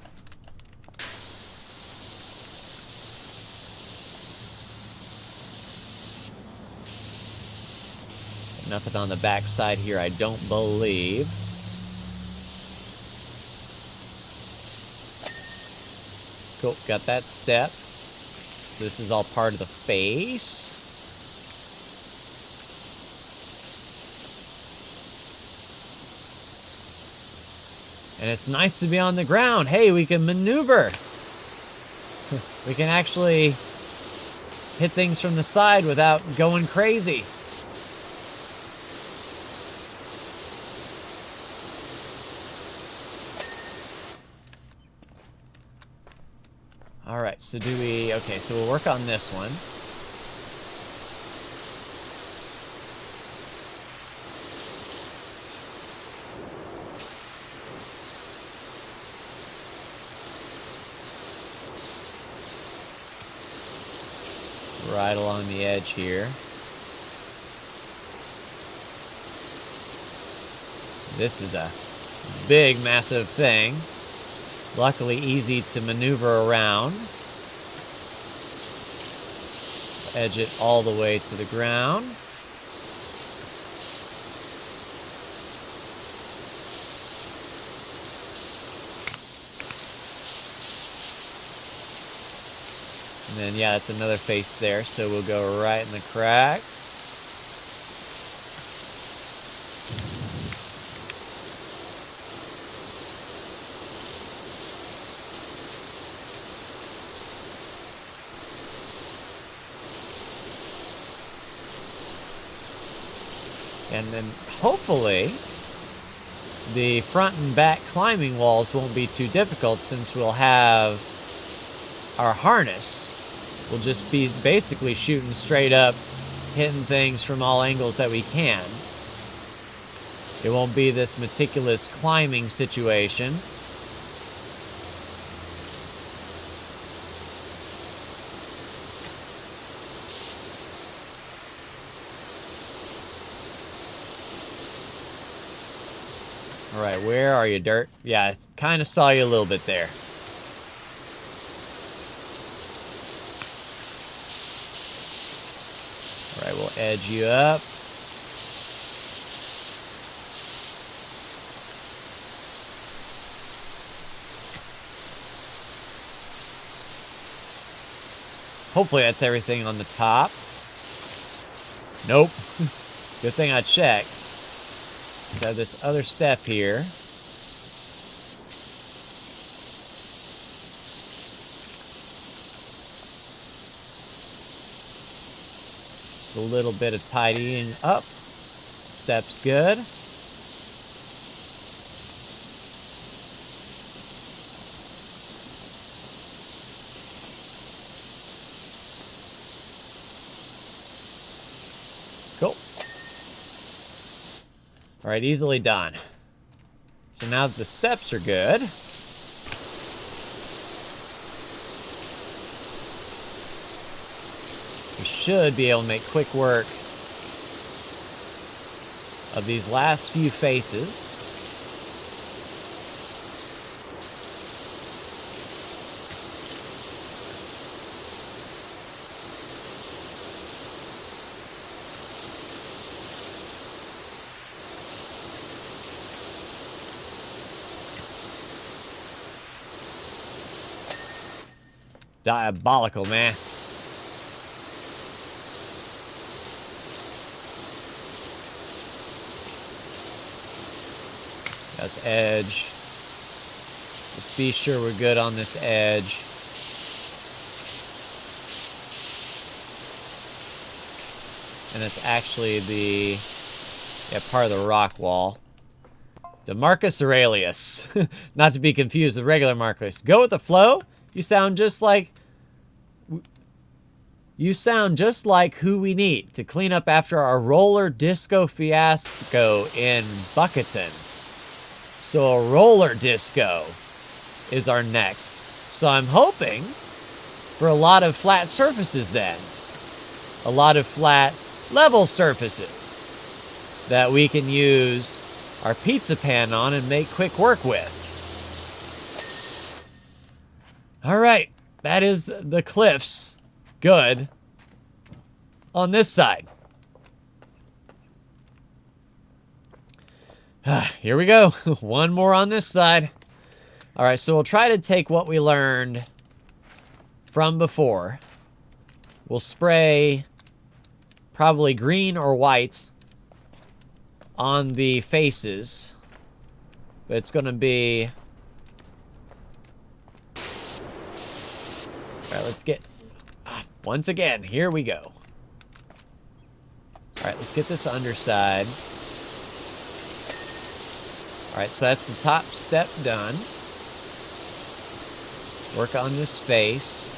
Nothing on the back side here, I don't believe. Cool, got that step. So this is all part of the face. And it's nice to be on the ground. Hey, we can maneuver. We can actually hit things from the side without going crazy. Alright, so do we... Okay, so we'll work on this one. Right along the edge here. This is a big, massive thing. Luckily easy to maneuver around. Edge it all the way to the ground. And then, yeah, that's another face there, so we'll go right in the crack. And then hopefully the front and back climbing walls won't be too difficult since we'll have our harness. We'll just be basically shooting straight up, hitting things from all angles that we can. It won't be this meticulous climbing situation. Alright, where are you, Dirt? Yeah, I kind of saw you a little bit there. Alright, we'll edge you up. Hopefully that's everything on the top. Nope. Good thing I checked. So this other step here. Just a little bit of tidying up. Step's good. Cool. All right, easily done. So now that the steps are good, we should be able to make quick work of these last few faces. Diabolical, man. That's edge. Just be sure we're good on this edge. And that's actually the part of the rock wall. DeMarcus Aurelius. Not to be confused with regular Marcus. Go with the flow. You sound just like who we need to clean up after our roller disco fiasco in Bucketon. So a roller disco is our next. So I'm hoping for a lot of flat surfaces then. A lot of flat level surfaces that we can use our pizza pan on and make quick work with. All right, that is the cliffs. Good. On this side. Here we go. One more on this side. All right, so we'll try to take what we learned from before. We'll spray probably green or white on the faces. But it's going to be... All right, let's get... once again, here we go. All right, let's get this underside. All right, so that's the top step done. Work on this face.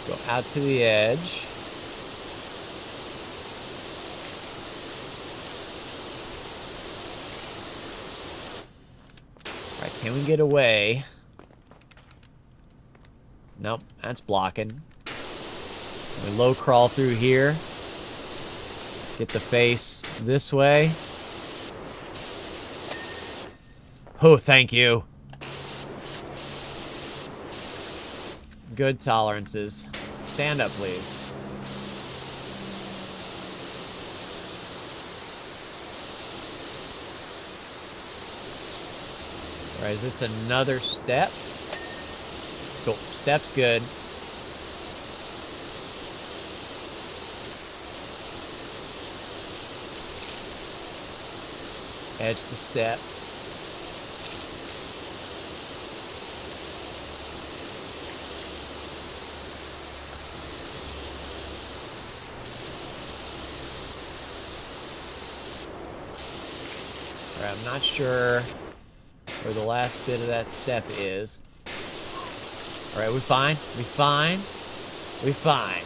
Go out to the edge. All right, can we get away? Nope, that's blocking. We low crawl through here. Get the face this way. Oh, thank you. Good tolerances. Stand up, please. All right, is this another step? Cool. Step's good. Edge the step. All right, I'm not sure where the last bit of that step is. All right, we fine? We fine? We fine.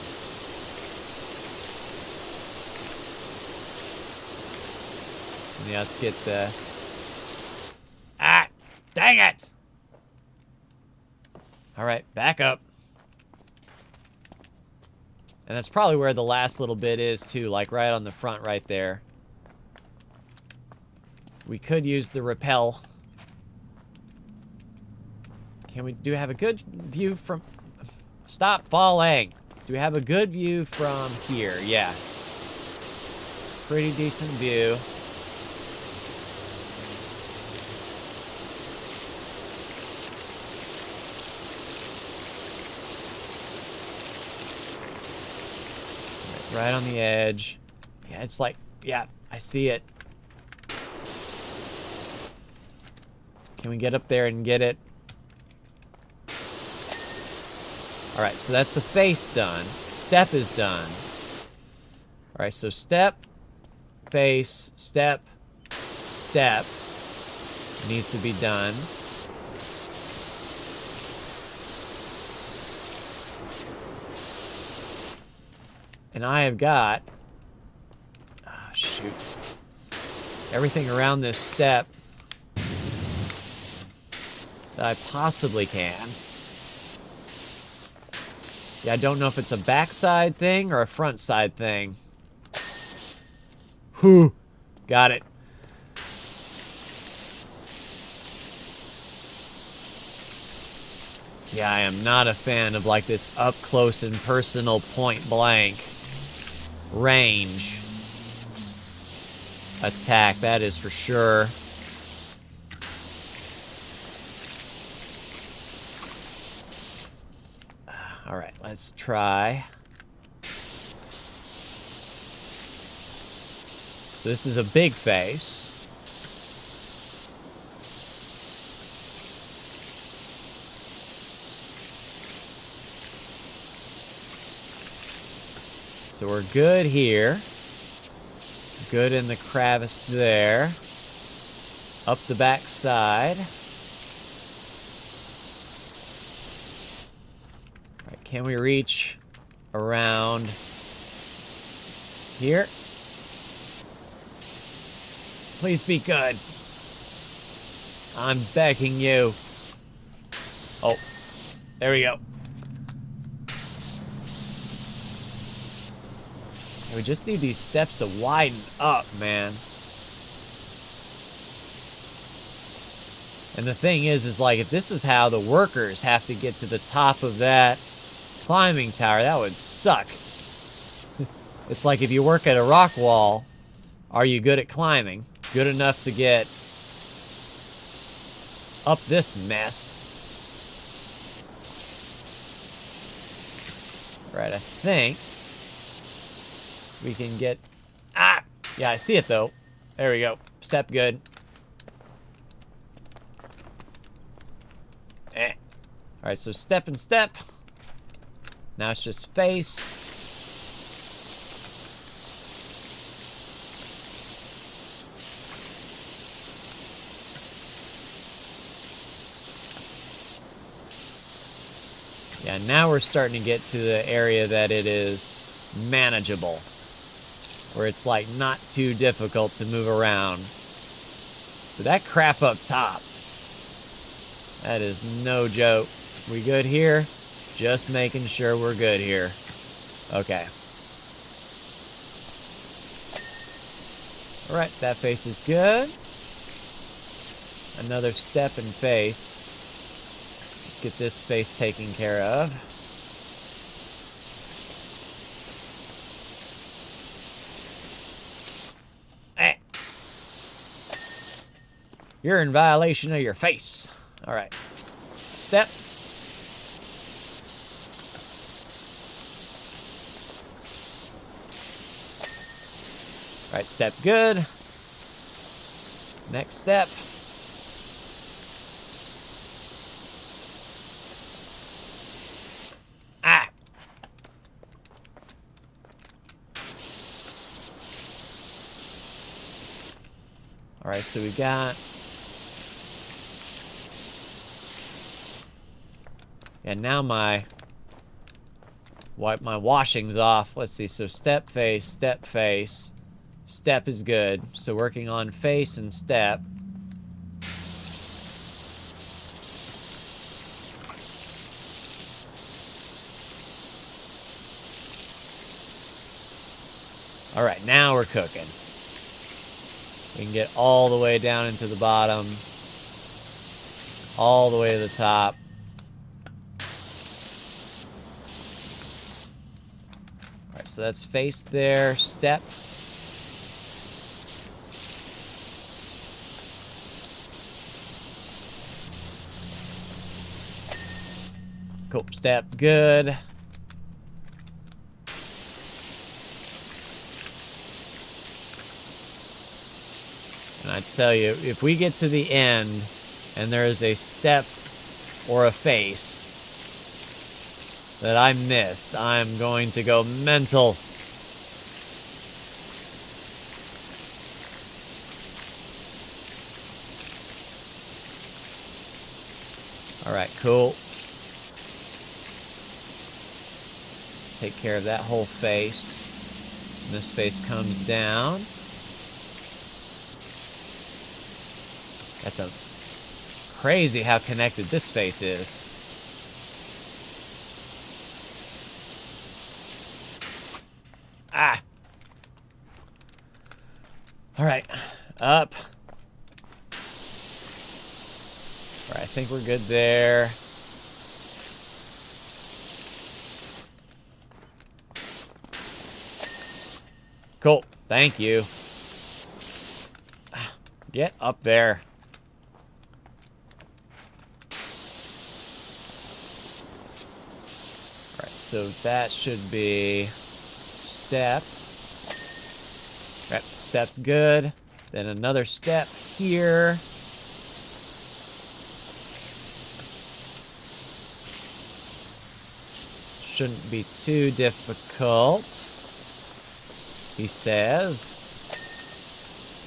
Yeah, let's get the... Ah! Dang it! All right, back up. And that's probably where the last little bit is, too, like right on the front right there. We could use the rappel. Can we... Do we have a good view from... Stop falling! Do we have a good view from here? Yeah. Pretty decent view. Right on the edge. Yeah, it's like, yeah, I see it. Can we get up there and get it? All right, so that's the face done. Step is done. All right, so step, face, step, step needs to be done. And I have got, oh, shoot, everything around this step that I possibly can. Yeah, I don't know if it's a backside thing or a front side thing. Whew, got it. Yeah, I am not a fan of like this up close and personal point blank range attack, that is for sure. All right, let's try. So this is a big face. So we're good here. Good in the crevice there. Up the back side. All right, can we reach around here? Please be good. I'm begging you. Oh, there we go. We just need these steps to widen up, man. And the thing is like, if this is how the workers have to get to the top of that climbing tower, that would suck. It's like if you work at a rock wall, are you good at climbing? Good enough to get up this mess? Right, I think we can get... Ah! Yeah, I see it, though. There we go. Step good. Eh. Alright, so step and step. Now it's just face. Yeah, now we're starting to get to the area that it is manageable, where it's like not too difficult to move around. But that crap up top, that is no joke. We good here? Just making sure we're good here. Okay. Alright, that face is good. Another step and face. Let's get this face taken care of. You're in violation of your face. All right. Step. All right, step good. Next step. Ah. All right, so we got... And now my washing's off. Let's see. So step, face, step, face. Step is good. So working on face and step. All right, now we're cooking. We can get all the way down into the bottom, all the way to the top. So that's face there, step. Cool, step, good. I tell you, if we get to the end and there is a step or a face that I missed, I'm going to go mental. Alright, cool. Take care of that whole face. And this face comes down. That's a crazy how connected this face is. Ah! Alright, up. Alright, I think we're good there. Cool, thank you. Get up there. Alright, so that should be step. Alright, step good. Then another step here. Shouldn't be too difficult, he says.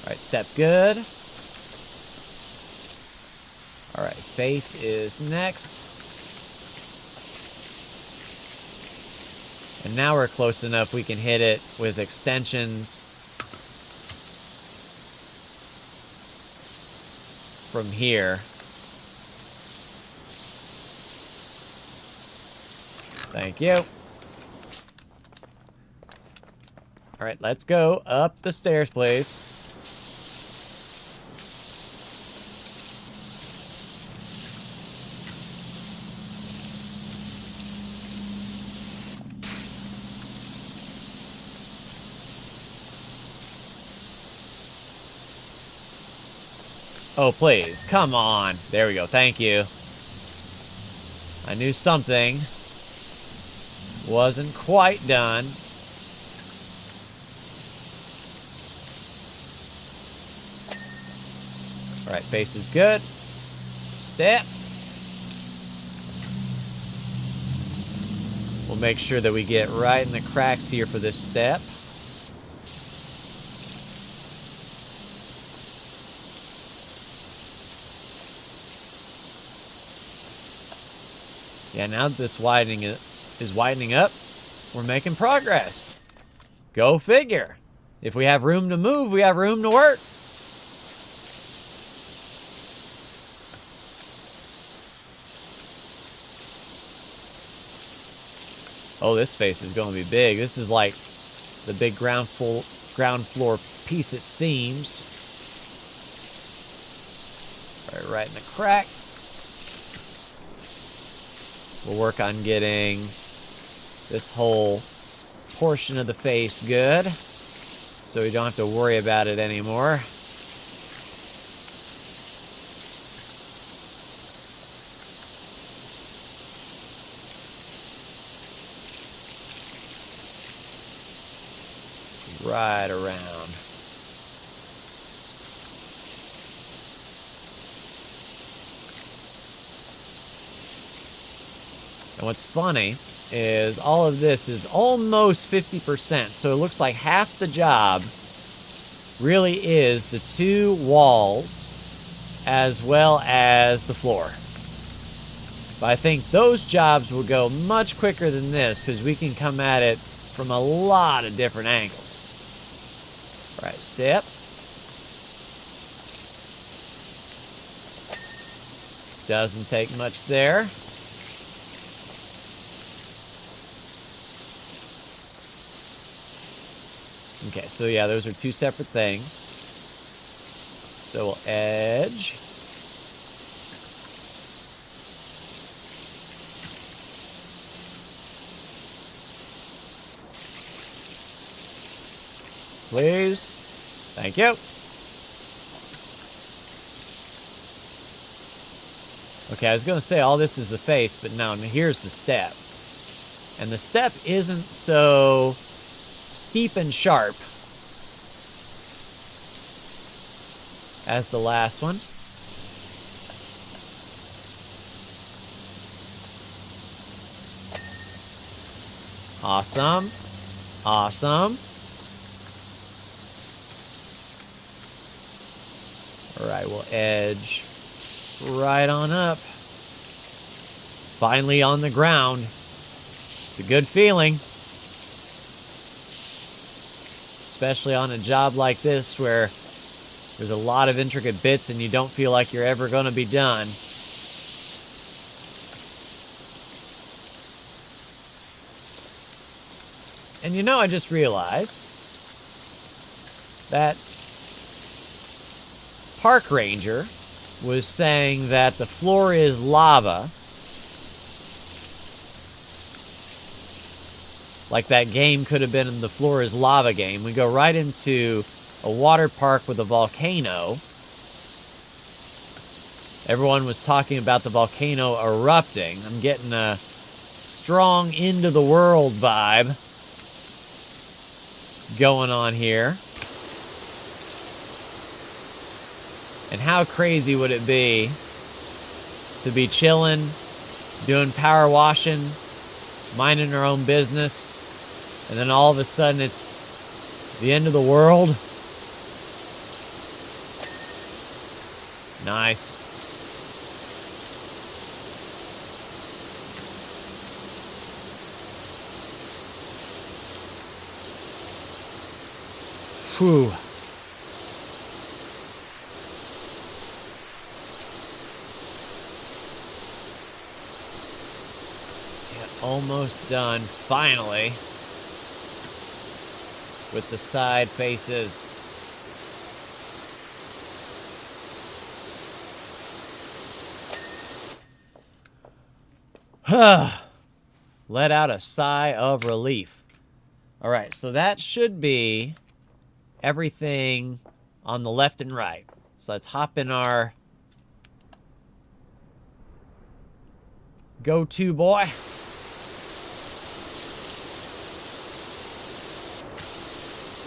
Alright, step good. Alright, face is next. And now we're close enough we can hit it with extensions from here. Thank you. Alright, let's go up the stairs, please. Oh, please. Come on. There we go. Thank you. I knew something wasn't quite done. Alright, face is good. Step. We'll make sure that we get right in the cracks here for this step. Yeah, now that this widening is widening up, we're making progress. Go figure. If we have room to move, we have room to work. Oh, this face is going to be big. This is like the big ground floor piece, it seems. Right in the crack. We'll work on getting this whole portion of the face good, so we don't have to worry about it anymore. Right around. And what's funny is all of this is almost 50%, so it looks like half the job really is the two walls as well as the floor. But I think those jobs will go much quicker than this because we can come at it from a lot of different angles. All right, step. Doesn't take much there. Okay, so yeah, those are two separate things. So we'll edge. Please. Thank you. Okay, I was going to say all this is the face, but no, here's the step. And the step isn't so steep and sharp as the last one. Awesome. Awesome. All right, we'll edge right on up. Finally on the ground. It's a good feeling. Especially on a job like this where there's a lot of intricate bits and you don't feel like you're ever going to be done. And you know, I just realized that Park Ranger was saying that the floor is lava. Like that game could have been in the floor is lava game. We go right into a water park with a volcano. Everyone was talking about the volcano erupting. I'm getting a strong end of the world vibe going on here. And how crazy would it be to be chilling, doing power washing, minding our own business, and then all of a sudden it's the end of the world? Nice. Whew. Yeah, almost done, finally, with the side faces. Let out a sigh of relief. All right, so that should be everything on the left and right. So let's hop in our go-to boy.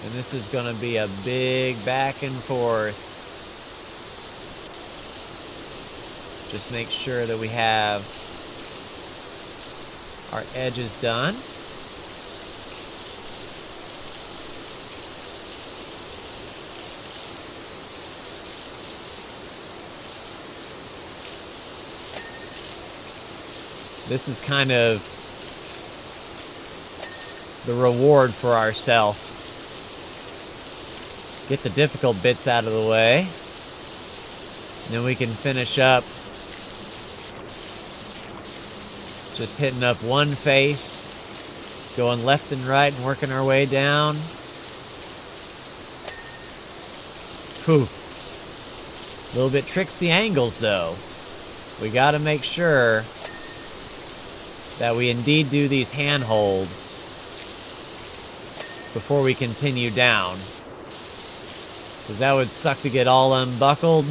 And this is going to be a big back and forth. Just make sure that we have our edges done. This is kind of the reward for ourselves. Get the difficult bits out of the way. And then we can finish up just hitting up one face, going left and right and working our way down. Whew. A little bit tricksy angles though. We got to make sure that we indeed do these handholds before we continue down. Because that would suck to get all unbuckled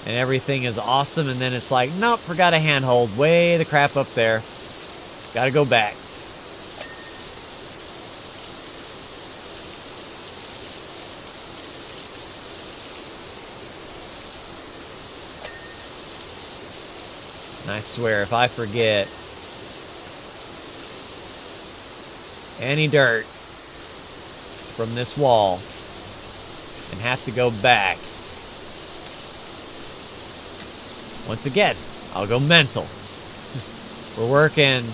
and everything is awesome, and then it's like, nope, forgot a handhold way the crap up there. Gotta go back. And I swear, if I forget any dirt from this wall and have to go back, once again, I'll go mental. We're working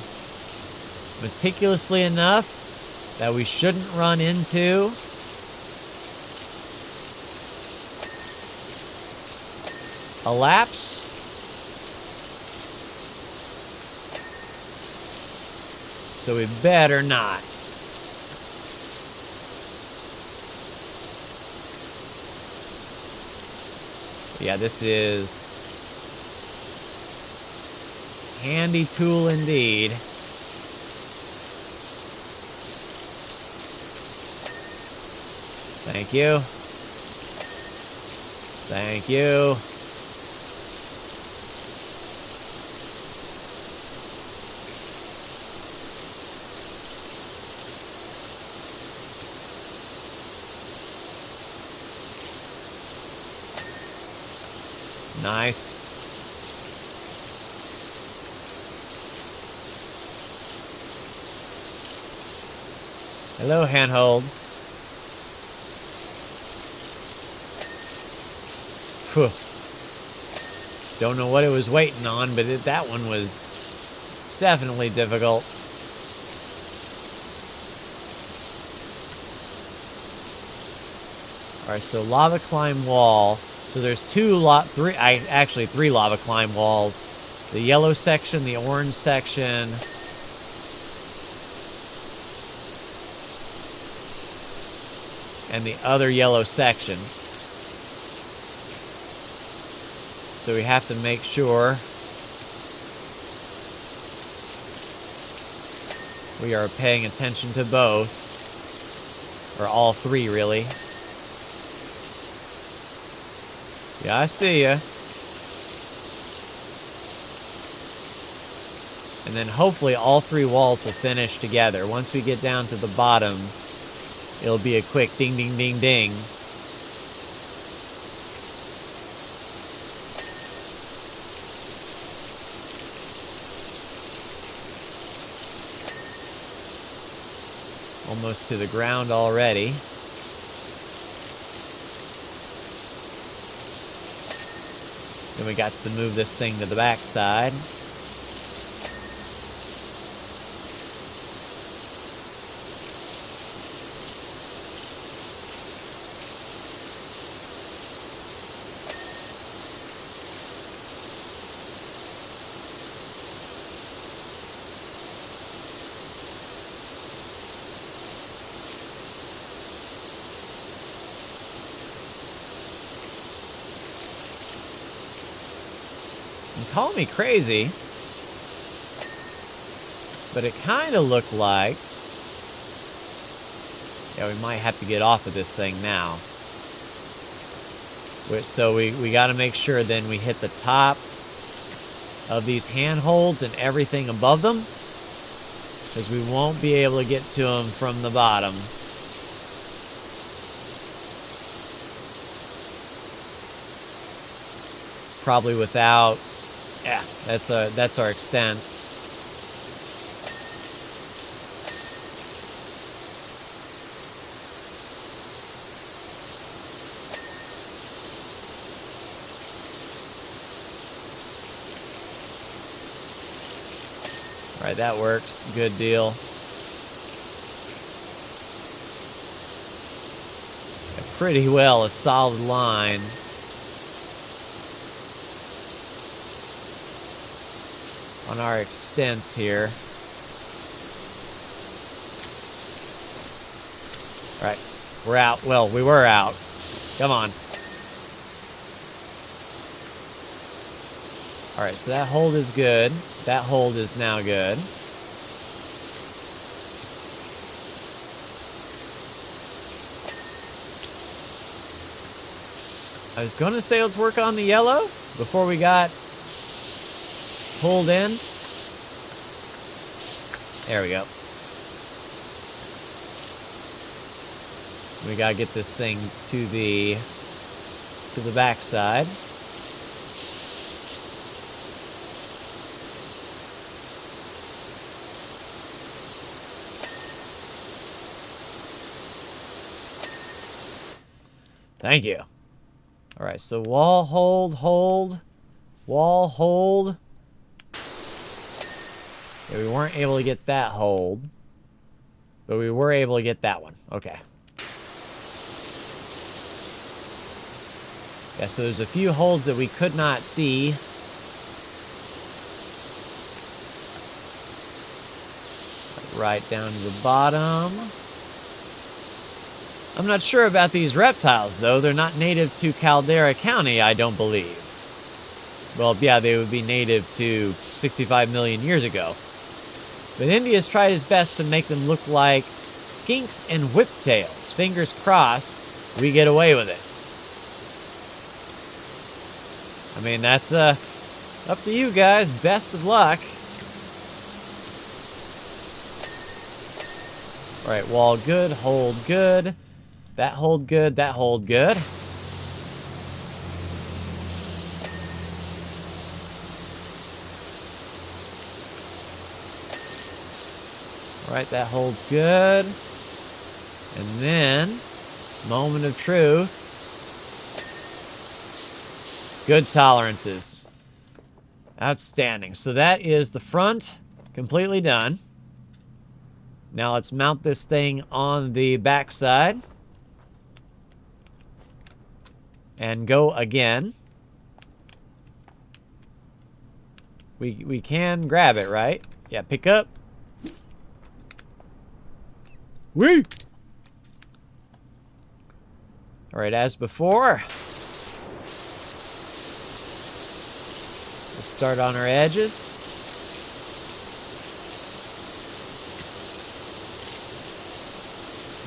meticulously enough that we shouldn't run into a lapse. So we better not. Yeah, this is handy tool indeed. Thank you. Thank you. Nice. Hello, handhold. Phew. Don't know what it was waiting on, but that one was definitely difficult. Alright, so lava climb wall. So there's three lava climb walls. The yellow section, the orange section. And the other yellow section. So we have to make sure we are paying attention to both. Or all three, really. Yeah, I see ya. And then hopefully all three walls will finish together. Once we get down to the bottom, it'll be a quick ding, ding, ding, ding. Almost to the ground already. Then we got to move this thing to the back side. Call me crazy, but it kind of looked like... Yeah, we might have to get off of this thing now. So we got to make sure then we hit the top of these handholds and everything above them, because we won't be able to get to them from the bottom. Probably without... Yeah, that's our extent. All right, that works. Good deal. Pretty well a solid line. On our extents here. All right, we're out. Well, we were out. Come on. All right, so that hold is good. That hold is now good. I was going to say let's work on the yellow before we got pulled in. There we go. We gotta get this thing to the back side. Thank you. All right, so wall, hold, wall, hold. Yeah, we weren't able to get that hold, but we were able to get that one. Okay. Yeah, so there's a few holds that we could not see. Right down to the bottom. I'm not sure about these reptiles, though. They're not native to Caldera County, I don't believe. Well, yeah, they would be native to 65 million years ago. But India's tried his best to make them look like skinks and whiptails. Fingers crossed, we get away with it. I mean, that's up to you guys. Best of luck. All right, wall good, hold good. That hold good, that hold good. All right, that holds good. And then, moment of truth. Good tolerances. Outstanding. So that is the front completely done. Now let's mount this thing on the back side. And go again. We can grab it, right? Yeah, pick up. Whee! Alright, as before. We'll start on our edges.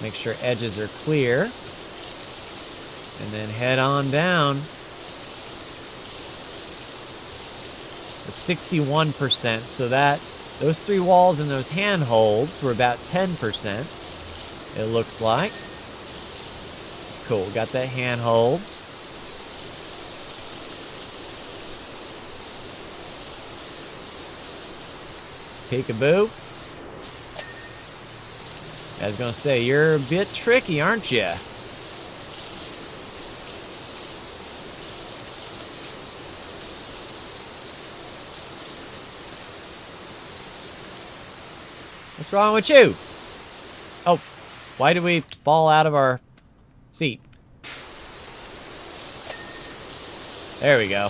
Make sure edges are clear. And then head on down. It's 61%, so that those three walls and those handholds were about 10%, it looks like. Cool, got that handhold. Peekaboo. I was gonna say, you're a bit tricky, aren't you? What's wrong with you? Oh, why did we fall out of our seat? There we go.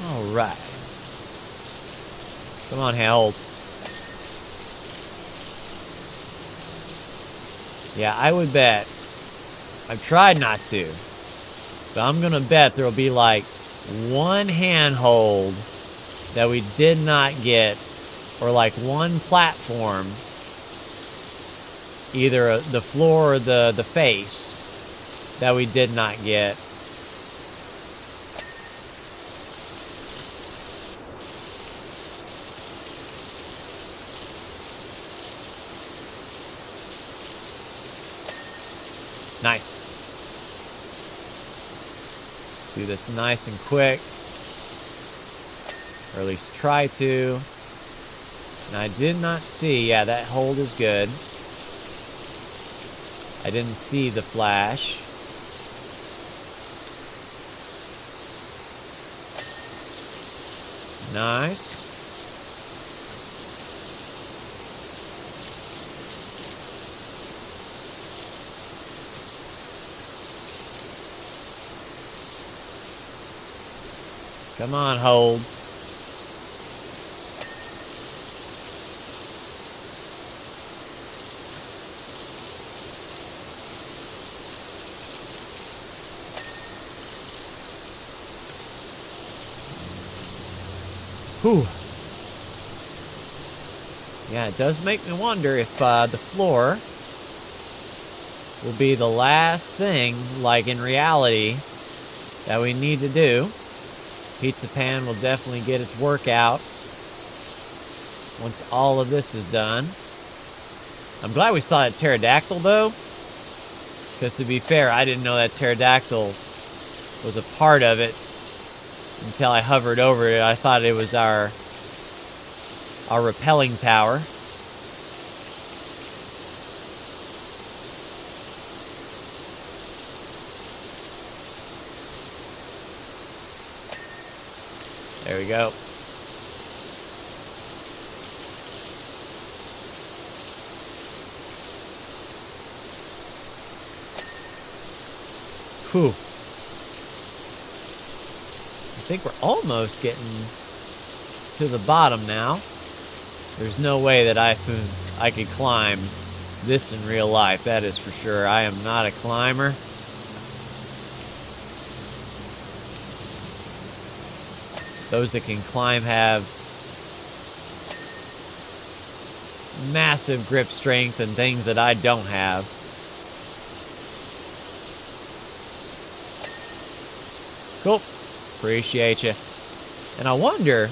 All right. Come on, hold. Yeah, I would bet. I've tried not to, but I'm gonna bet there'll be like one handhold that we did not get, or like one platform, either the floor or the face, that we did not get. Nice. Do this nice and quick. Or at least try to. And I did not see, yeah, that hold is good. I didn't see the flash. Nice. Come on, hold. Whew. Yeah, it does make me wonder if the floor will be the last thing, like in reality, that we need to do. Pizza pan will definitely get its work out once all of this is done. I'm glad we saw that pterodactyl, though, because to be fair, I didn't know that pterodactyl was a part of it until I hovered over it. I thought it was our rappelling tower. There we go. Whew. I think we're almost getting to the bottom now. There's no way that I could climb this in real life, that is for sure. I am not a climber. Those that can climb have massive grip strength and things that I don't have. Cool. Appreciate you. And I wonder,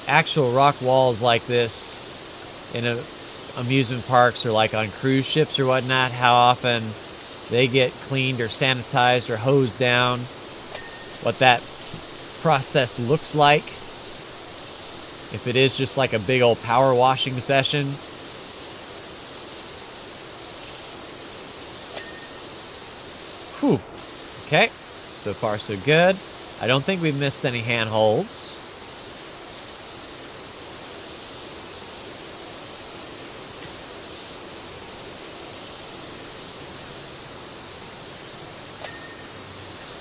actual rock walls like this in amusement parks or like on cruise ships or whatnot, how often they get cleaned or sanitized or hosed down. What that process looks like. If it is just like a big old power washing session. Whew. Okay, so far so good. I don't think we've missed any handholds.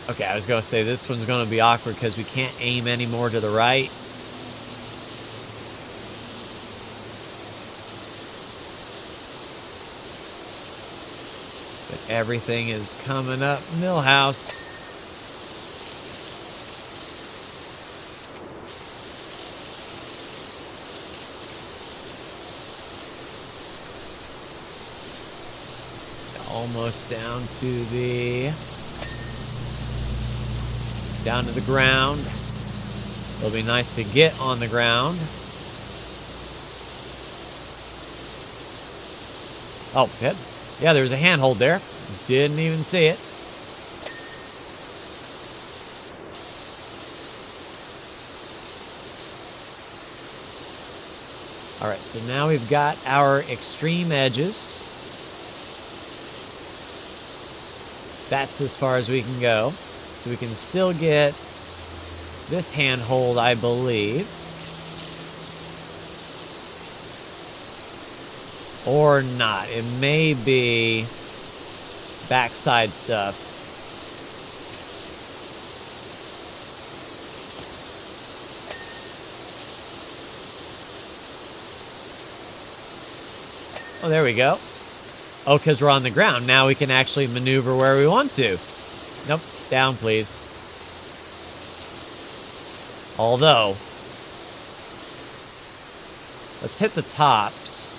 Okay, I was going to say this one's going to be awkward because we can't aim any more to the right. But everything is coming up Millhouse. Almost down to the ground. It'll be nice to get on the ground. Oh, good. Yeah, there's a handhold there. Didn't even see it. All right, so now we've got our extreme edges. That's as far as we can go. So we can still get this handhold, I believe. Or not. It may be backside stuff. Oh, there we go. Oh, because we're on the ground. Now we can actually maneuver where we want to. Nope. Down, please. Although, let's hit the tops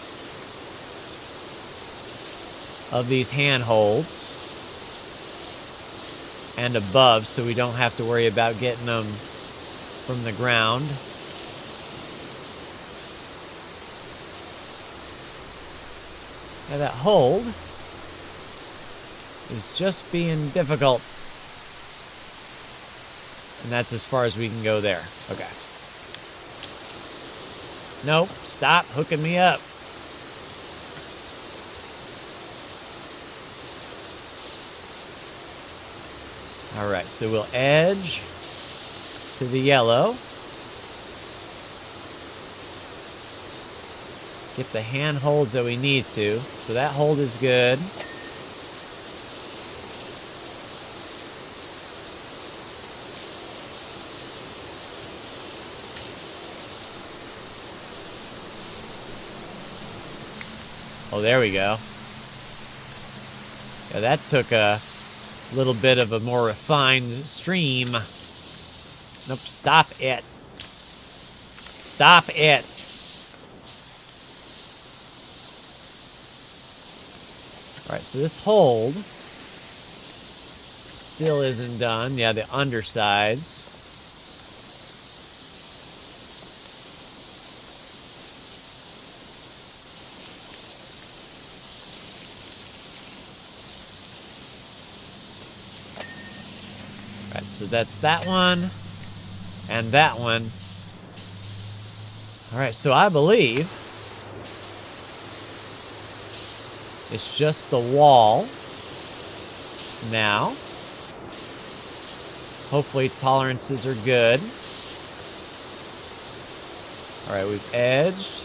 of these handholds and above so we don't have to worry about getting them from the ground. Now that hold is just being difficult. And that's as far as we can go there. Okay. Nope. Stop hooking me up. All right. So we'll edge to the yellow. Get the handholds that we need to. So that hold is good. Oh, there we go. Yeah, that took a little bit of a more refined stream. Nope, stop it. Stop it. All right, so this hold still isn't done. Yeah, the undersides. All right, so that's that one and that one. All right, so I believe it's just the wall now. Hopefully tolerances are good. All right, we've edged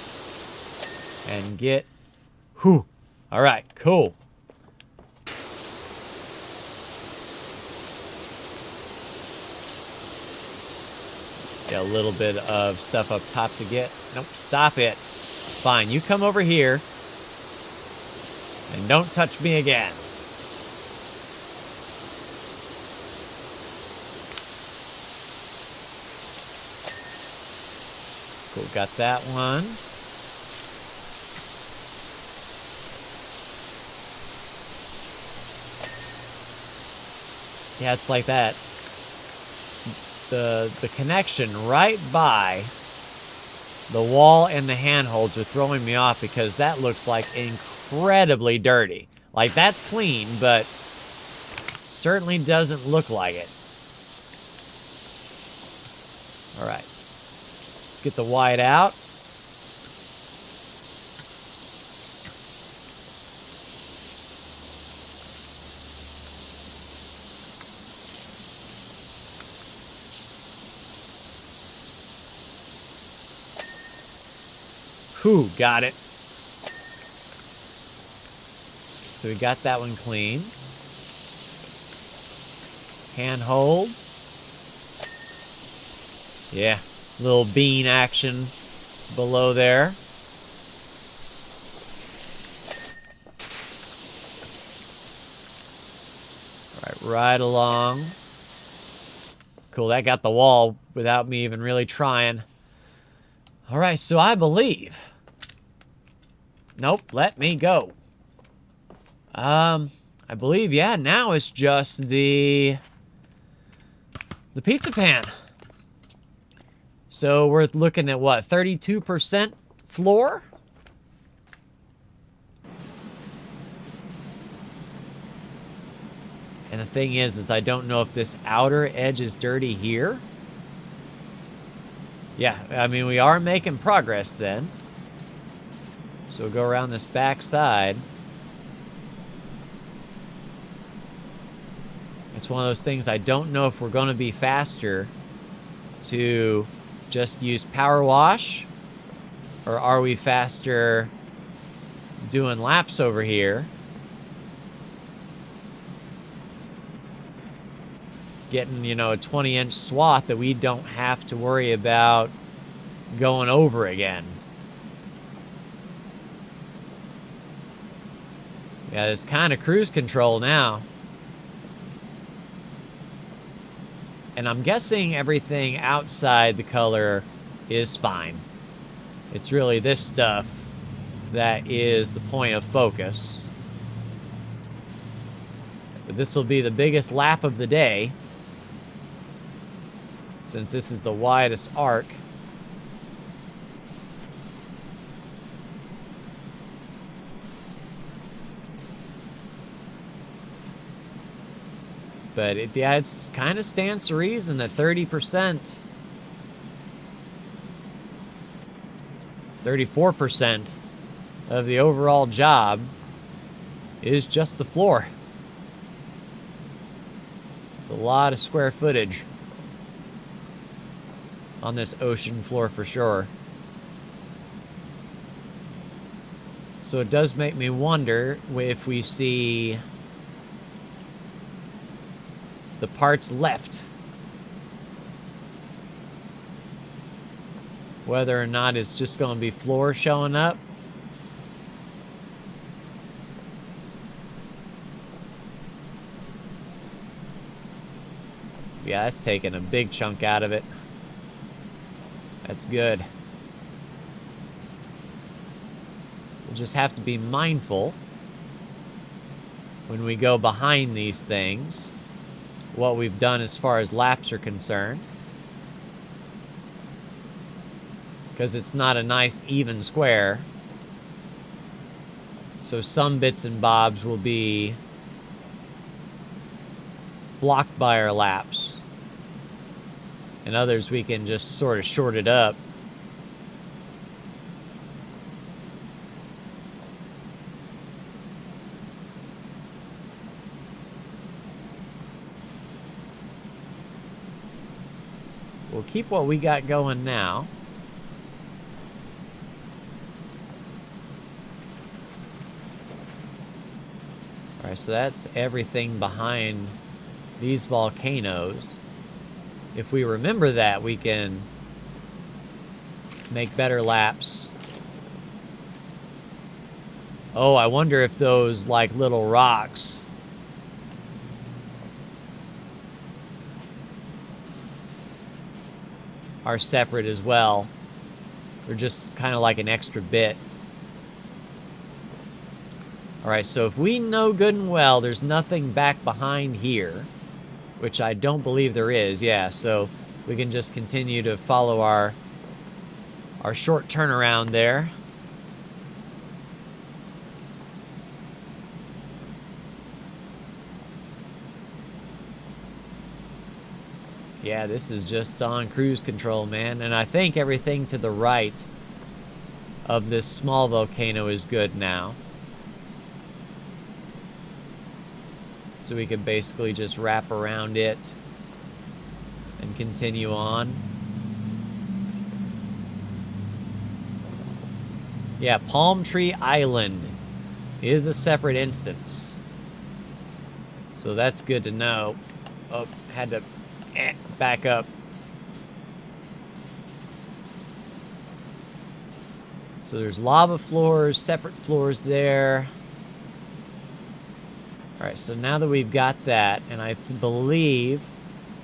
and get, whew. All right, cool. Get a little bit of stuff up top to get. Nope, stop it. Fine, you come over here and don't touch me again. Cool, got that one. Yeah, it's like that. The connection right by the wall and the handholds are throwing me off because that looks like incredibly dirty. Like, that's clean, but Certainly doesn't look like it. All right. Let's get the white out. Whew, got it. So we got that one clean. Handhold. Yeah, little bean action below there. All right, right along. Cool, that got the wall without me even really trying. All right, so I believe... Nope, let me go. I believe, yeah, now it's just the pizza pan. So we're looking at what, 32% floor? And the thing is I don't know if this outer edge is dirty here. Yeah, I mean, we are making progress then. So we'll go around this back side. It's one of those things I don't know if we're going to be faster to just use PowerWash, or are we faster doing laps over here, getting, you know, a 20-inch swath that we don't have to worry about going over again. Yeah, it's kind of cruise control now. And I'm guessing everything outside the color is fine. It's really this stuff that is the point of focus. But this will be the biggest lap of the day, since this is the widest arc. But it, yeah, it's kind of stands to reason that 30%, 34% of the overall job is just the floor. It's a lot of square footage on this ocean floor for sure. So it does make me wonder if we see the parts left, whether or not it's just going to be floor showing up. Yeah, that's taking a big chunk out of it. That's good. We'll just have to be mindful when we go behind these things what we've done as far as laps are concerned, because it's not a nice even square. So some bits and bobs will be blocked by our laps, and others we can just sort of short it up. We'll keep what we got going now. Alright, so that's everything behind these volcanoes. If we remember that, we can make better laps. Oh, I wonder if those, like, little rocks are separate as well. They're just kind of like an extra bit. Alright, so if we know good and well there's nothing back behind here, which I don't believe there is, yeah, so we can just continue to follow our short turnaround there. Yeah, this is just on cruise control, man. And I think everything to the right of this small volcano is good now. So we could basically just wrap around it and continue on. Yeah, Palm Tree Island is a separate instance. So that's good to know. Oh, had to back up. So there's lava floors, separate floors there. All right, so now that we've got that, and I believe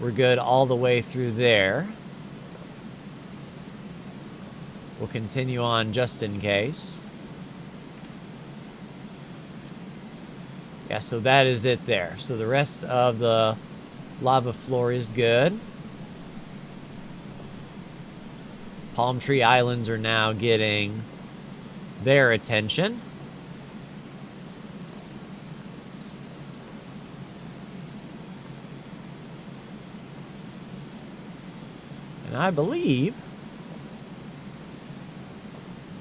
we're good all the way through there. We'll continue on just in case. Yeah, so that is it there. So the rest of the lava floor is good. Palm Tree Islands are now getting their attention. And I believe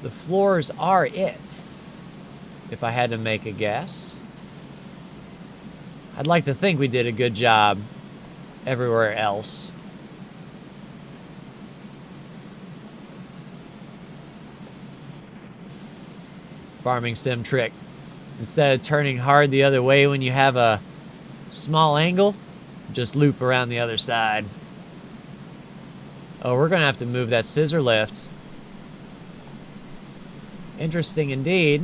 the floors are it, if I had to make a guess. I'd like to think we did a good job everywhere else. Farming sim trick. Instead of turning hard the other way when you have a small angle, just loop around the other side. Oh, we're going to have to move that scissor lift. Interesting indeed.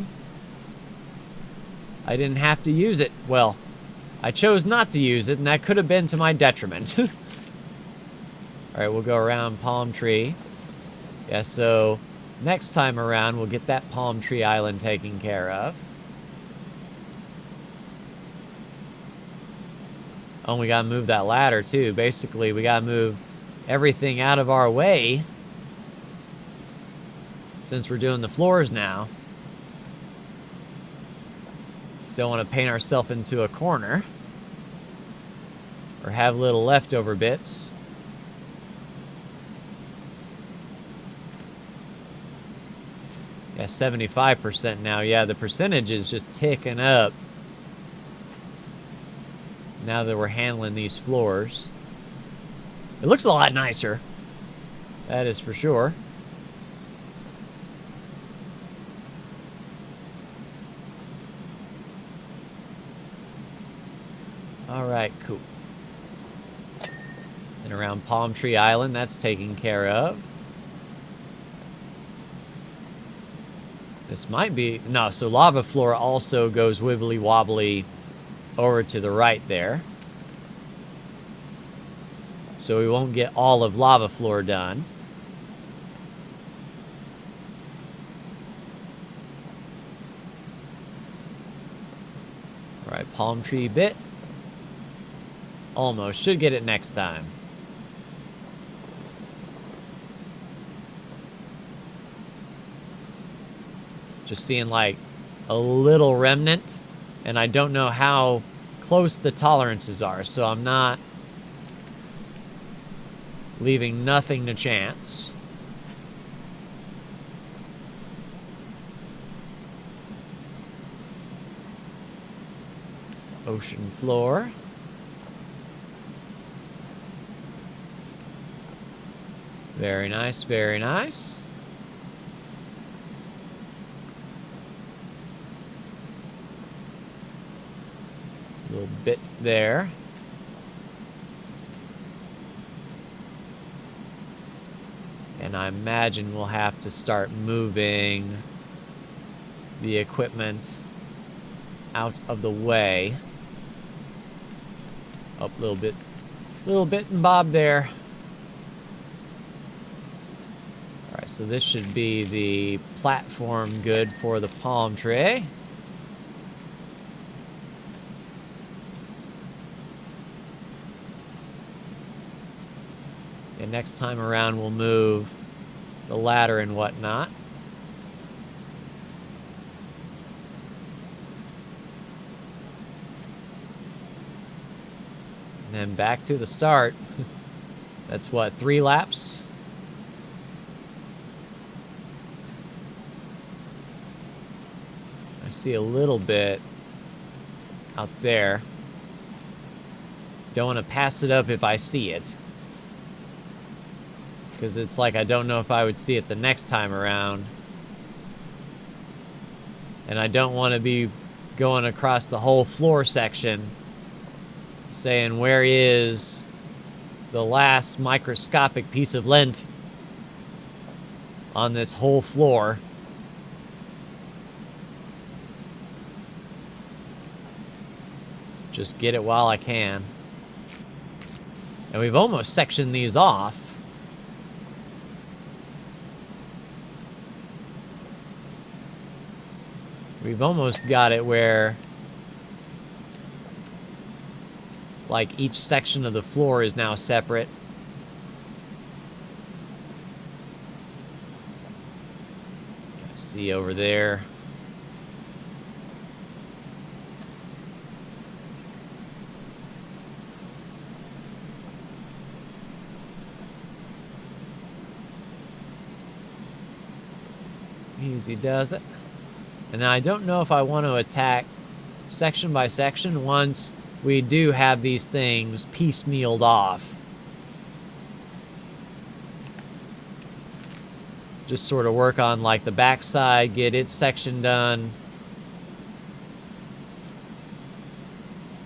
I didn't have to use it. Well, I chose not to use it, and that could have been to my detriment. All right, we'll go around Palm Tree. Yeah, so next time around, we'll get that Palm Tree Island taken care of. Oh, we gotta move that ladder, too. Basically, we gotta move everything out of our way since we're doing the floors now. Don't want to paint ourselves into a corner or have little leftover bits. Yeah, 75% now. Yeah, the percentage is just ticking up now that we're handling these floors. It looks a lot nicer. That is for sure. All right, cool. And around Palm Tree Island, that's taken care of. This might be... No, so lava floor also goes wibbly wobbly over to the right there. So we won't get all of lava floor done. All right, palm tree bit. Almost. Should get it next time. Just seeing like a little remnant, and I don't know how close the tolerances are, so I'm not leaving nothing to chance. Ocean floor. Very nice, very nice. A little bit there. And I imagine we'll have to start moving the equipment out of the way. Up a little bit and bob there. Alright, so this should be the platform good for the palm tree. And next time around we'll move the ladder and whatnot. And then back to the start. That's what, 3 laps? I see a little bit out there. Don't want to pass it up if I see it. Because it's like I don't know if I would see it the next time around. And I don't want to be going across the whole floor section saying, where is the last microscopic piece of lint on this whole floor? Just get it while I can. And we've almost sectioned these off. We've almost got it where, like, each section of the floor is now separate. See over there. Easy does it. And now I don't know if I want to attack section by section once we do have these things piecemealed off. Just sort of work on like the backside, get its section done.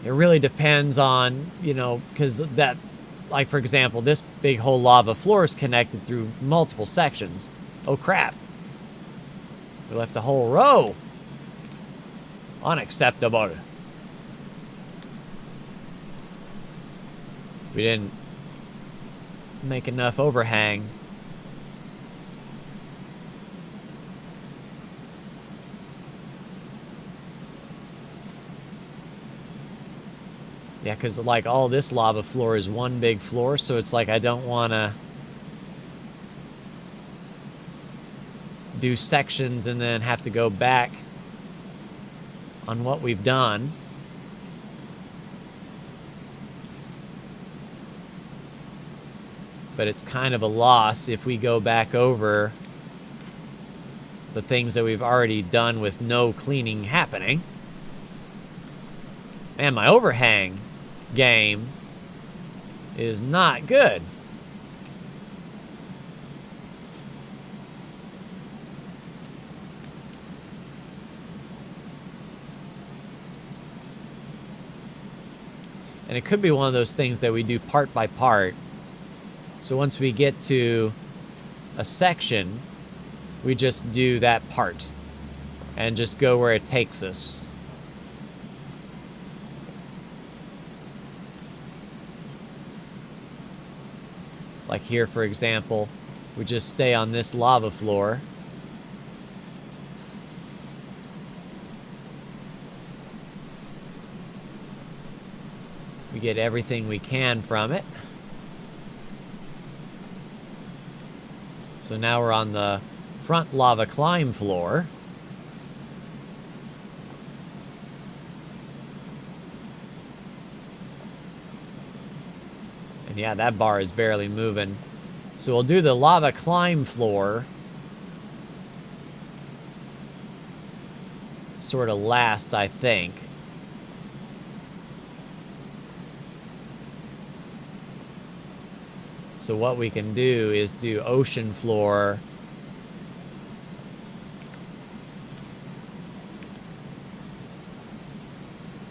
It really depends on, you know, because that, like for example, this big whole lava floor is connected through multiple sections. Oh crap. We left a whole row. Unacceptable. We didn't make enough overhang. Yeah, because like all this lava floor is one big floor, so it's like I don't want to do sections and then have to go back on what we've done. But it's kind of a loss if we go back over the things that we've already done with no cleaning happening. Man, my overhang game is not good. And it could be one of those things that we do part by part. So once we get to a section, we just do that part and just go where it takes us. Like here, for example, we just stay on this lava floor. We get everything we can from it. So now we're on the front lava climb floor. And yeah, that bar is barely moving. So we'll do the lava climb floor sort of last, I think. So what we can do is do ocean floor.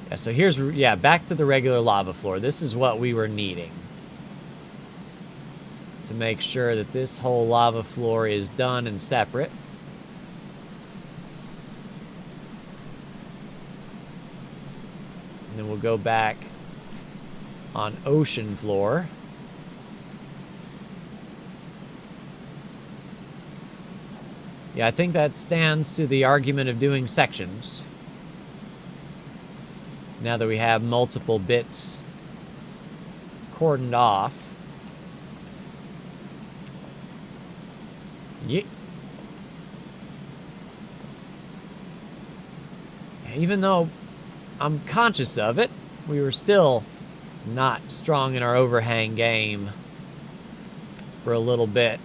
Yeah, so here's, yeah, back to the regular lava floor. This is what we were needing to make sure that this whole lava floor is done and separate. And then we'll go back on ocean floor. Yeah, I think that stands to the argument of doing sections. Now that we have multiple bits cordoned off. Yeah. Even though I'm conscious of it, we were still not strong in our overhang game for a little bit.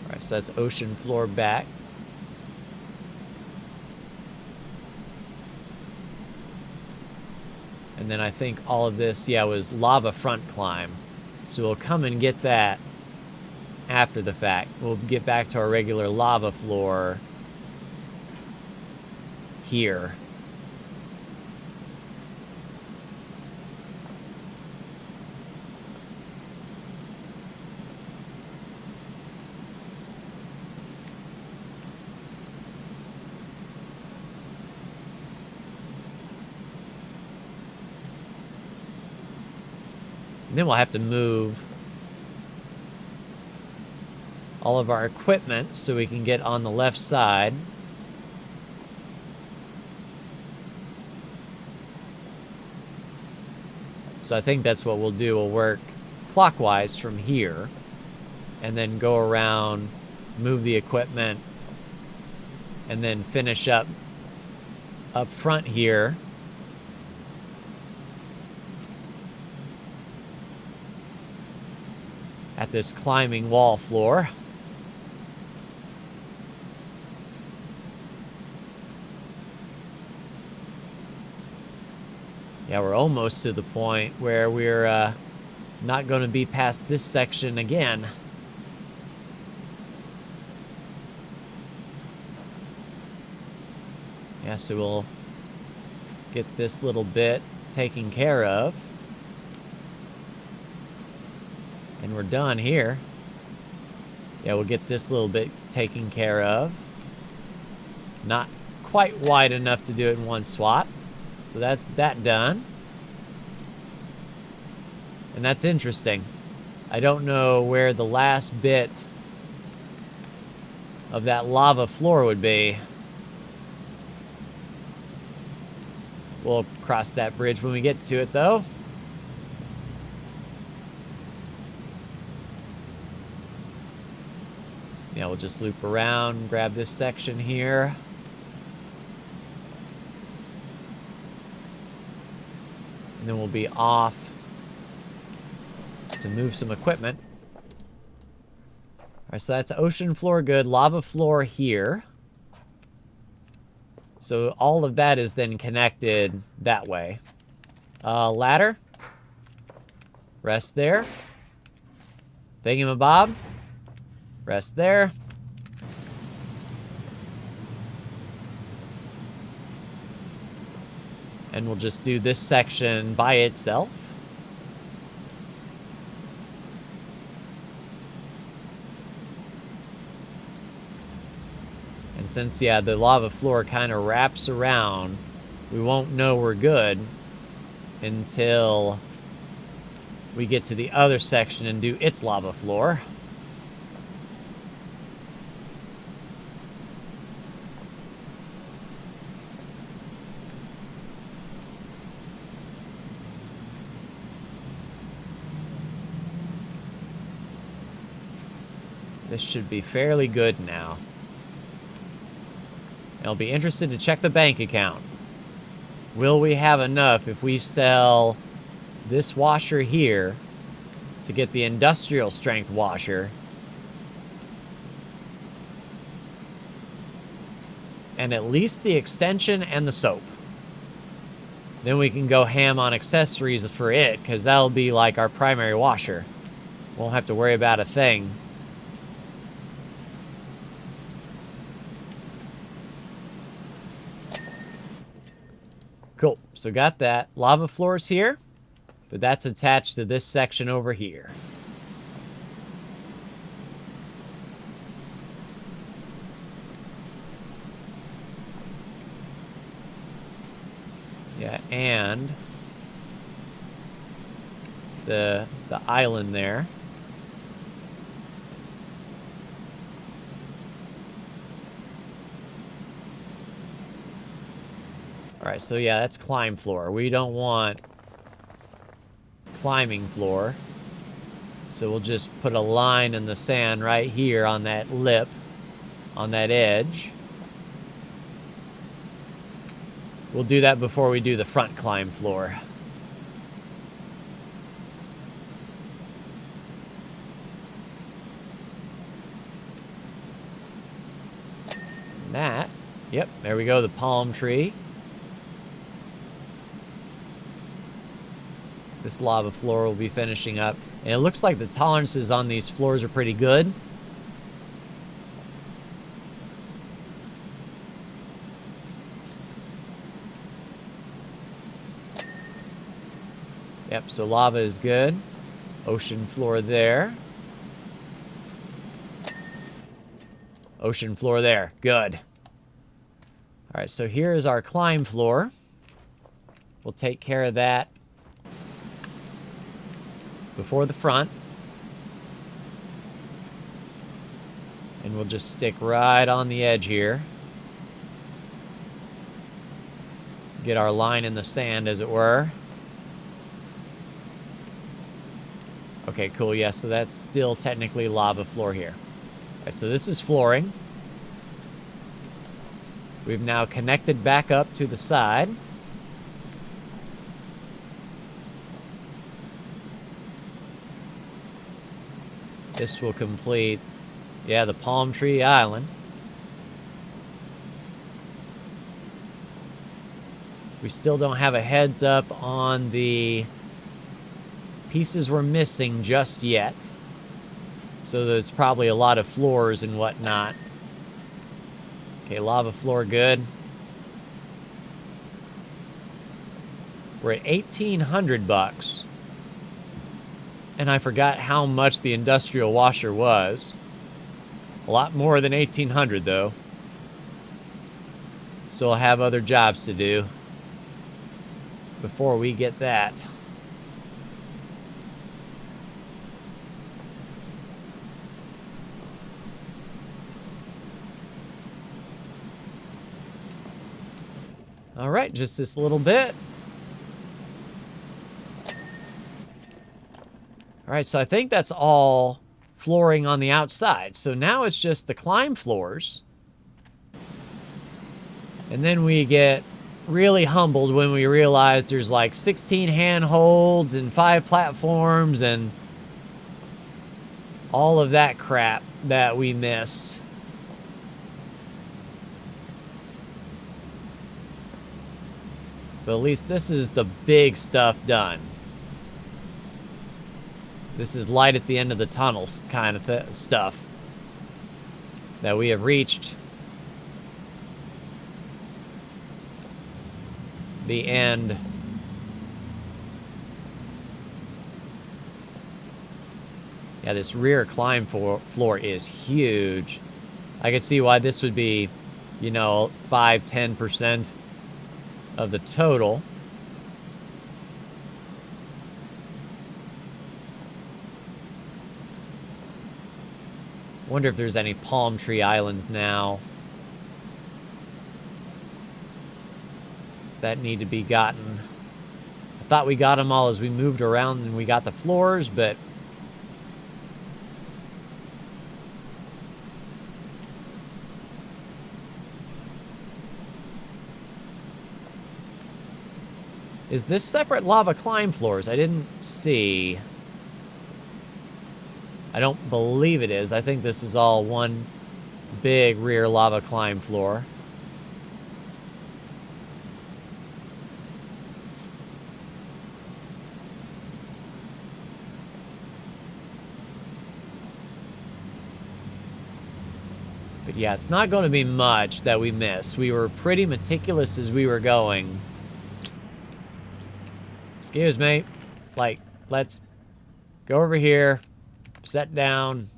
Alright, so that's ocean floor back. And then I think all of this, yeah, was lava front climb. So we'll come and get that after the fact. We'll get back to our regular lava floor here. And then we'll have to move all of our equipment so we can get on the left side. So I think that's what we'll do. We'll work clockwise from here and then go around, move the equipment, and then finish up front here. At this climbing wall floor. Yeah, we're almost to the point where we're not going to be past this section again. Yeah, so we'll get this little bit taken care of. And we're done here. Yeah, we'll get this little bit taken care of. Not quite wide enough to do it in one swap. So that's that done. And that's interesting. I don't know where the last bit of that lava floor would be. We'll cross that bridge when we get to it, though. Yeah, we'll just loop around, grab this section here. And then we'll be off to move some equipment. Alright, so that's ocean floor good, lava floor here. So all of that is then connected that way. Ladder. Rest there. Thingamabob. Rest there. And we'll just do this section by itself. And since, yeah, the lava floor kind of wraps around, we won't know we're good until we get to the other section and do its lava floor. This should be fairly good now. I'll be interested to check the bank account. Will we have enough if we sell this washer here to get the industrial strength washer and at least the extension and the soap? Then we can go ham on accessories for it, because that'll be like our primary washer. Won't have to worry about a thing. Cool, so got that. Lava floors here, but that's attached to this section over here. Yeah, and the island there. Alright, so yeah, that's climb floor. We don't want climbing floor. So we'll just put a line in the sand right here on that lip, on that edge. We'll do that before we do the front climb floor. that. Yep, there we go, the palm tree. This lava floor will be finishing up. And it looks like the tolerances on these floors are pretty good. Yep, so lava is good. Ocean floor there. Ocean floor there. Good. All right, so here is our climb floor. We'll take care of that before the front. And we'll just stick right on the edge here. Get our line in the sand, as it were. Okay, cool. Yeah, so that's still technically lava floor here. All right, so this is flooring. We've now connected back up to the side. This will complete, yeah, the palm tree island. We still don't have a heads up on the pieces we're missing just yet. So there's probably a lot of floors and whatnot. Okay, lava floor good. We're at 1,800 bucks. And I forgot how much the industrial washer was. A lot more than 1,800 though. So we'll have other jobs to do before we get that. All right, just this little bit. All right, so I think that's all flooring on the outside. So now it's just the climb floors. And then we get really humbled when we realize there's like 16 handholds and 5 platforms and all of that crap that we missed. But at least this is the big stuff done. This is light at the end of the tunnels kind of stuff that we have reached the end. Yeah, this rear climb floor is huge. I could see why this would be, you know, 5-10% of the total. Wonder if there's any palm tree islands now that need to be gotten. I thought we got them all as we moved around and we got the floors, but is this separate lava climb floors? I didn't see. I don't believe it is. I think this is all one big rear lava climb floor. But yeah, it's not going to be much that we miss. We were pretty meticulous as we were going. Excuse me. Like, let's go over here. Set down.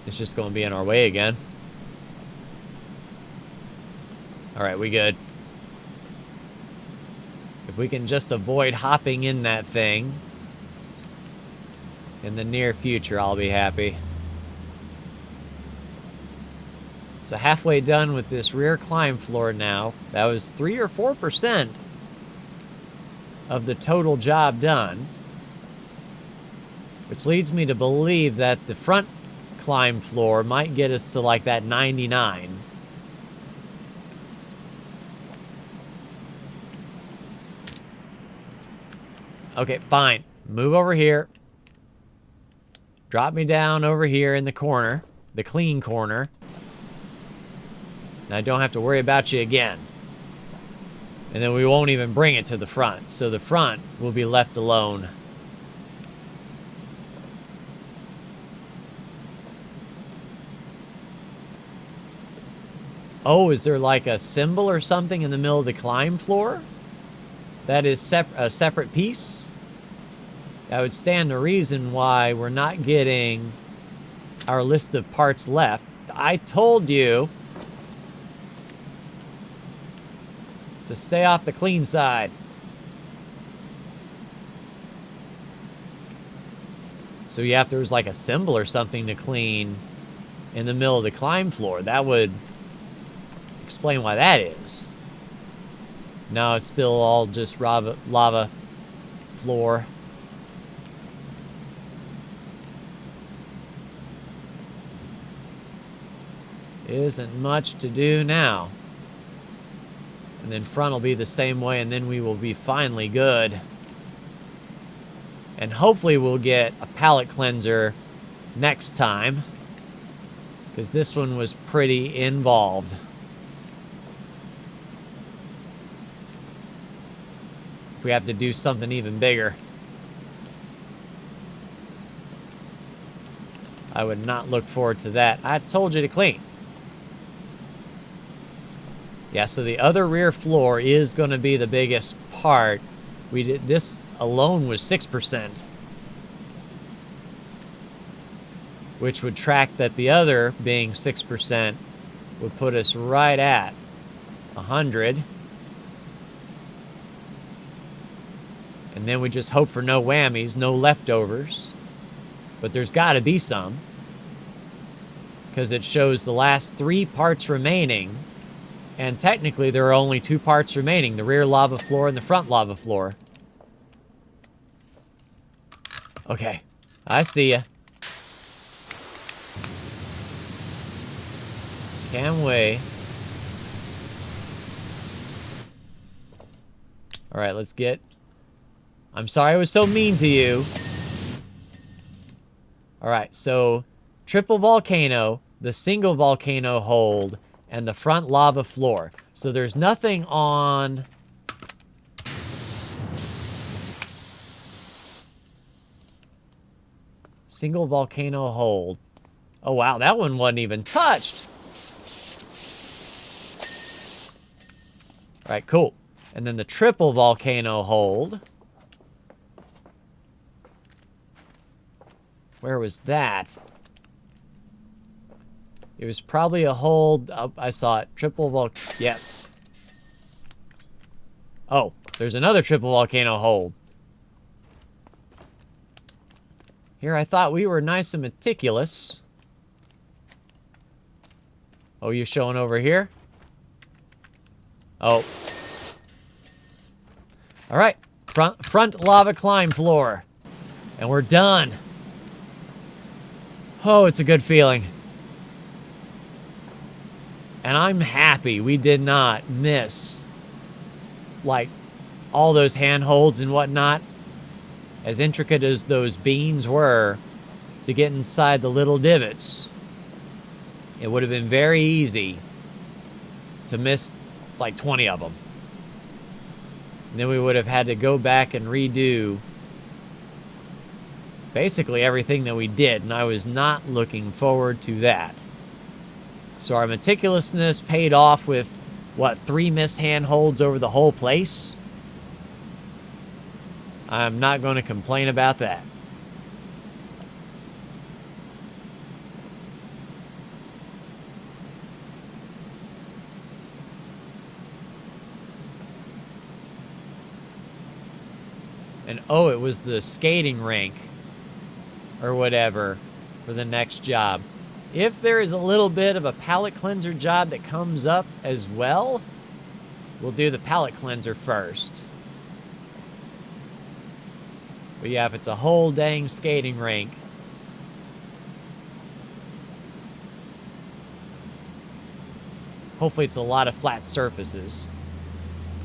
It's just going to be in our way again. Alright, we good. If we can just avoid hopping in that thing in the near future, I'll be happy. So halfway done with this rear climb floor now. That was 3 or 4% of the total job done. Which leads me to believe that the front climb floor might get us to like that 99. Okay, fine. Move over here. Drop me down over here in the corner. The clean corner. And I don't have to worry about you again. And then we won't even bring it to the front. So the front will be left alone. Oh, is there like a symbol or something in the middle of the climb floor? That is a separate piece? That would stand to reason why we're not getting our list of parts left. I told you to stay off the clean side. So yeah, if there was like a symbol or something to clean in the middle of the climb floor, that would explain why that is. No, it's still all just lava floor. Isn't much to do now. And then front will be the same way, and then we will be finally good. And hopefully we'll get a palette cleanser next time, because this one was pretty involved. If we have to do something even bigger, I would not look forward to that. I told you to clean. Yeah, so the other rear floor is going to be the biggest part. This alone was 6%, which would track that the other being 6% would put us right at 100. And then we just hope for no whammies, no leftovers. But there's got to be some, because it shows the last 3 parts remaining. And technically, there are only 2 parts remaining, the rear lava floor and the front lava floor. Okay, I see ya. Can't wait. Alright, let's get... I'm sorry I was so mean to you. Alright, so triple volcano, the single volcano hold, and the front lava floor. So there's nothing on... Single volcano hold. Oh wow, that one wasn't even touched. Alright, cool. And then the triple volcano hold. Where was that? It was probably a hold. Oh, I saw it. Triple volcano. Yep. Oh, there's another triple volcano hold. Here, I thought we were nice and meticulous. Oh, you showing over here? Oh. All right. Front lava climb floor. And we're done. Oh, it's a good feeling. And I'm happy we did not miss, like, all those handholds and whatnot. As intricate as those beams were to get inside the little divots, it would have been very easy to miss, like, 20 of them. And then we would have had to go back and redo basically everything that we did, and I was not looking forward to that. So our meticulousness paid off with, what, 3 missed handholds over the whole place? I'm not going to complain about that. And oh, it was the skating rink or whatever for the next job. If there is a little bit of a palette cleanser job that comes up as well, we'll do the palette cleanser first. But yeah, if it's a whole dang skating rink, hopefully it's a lot of flat surfaces.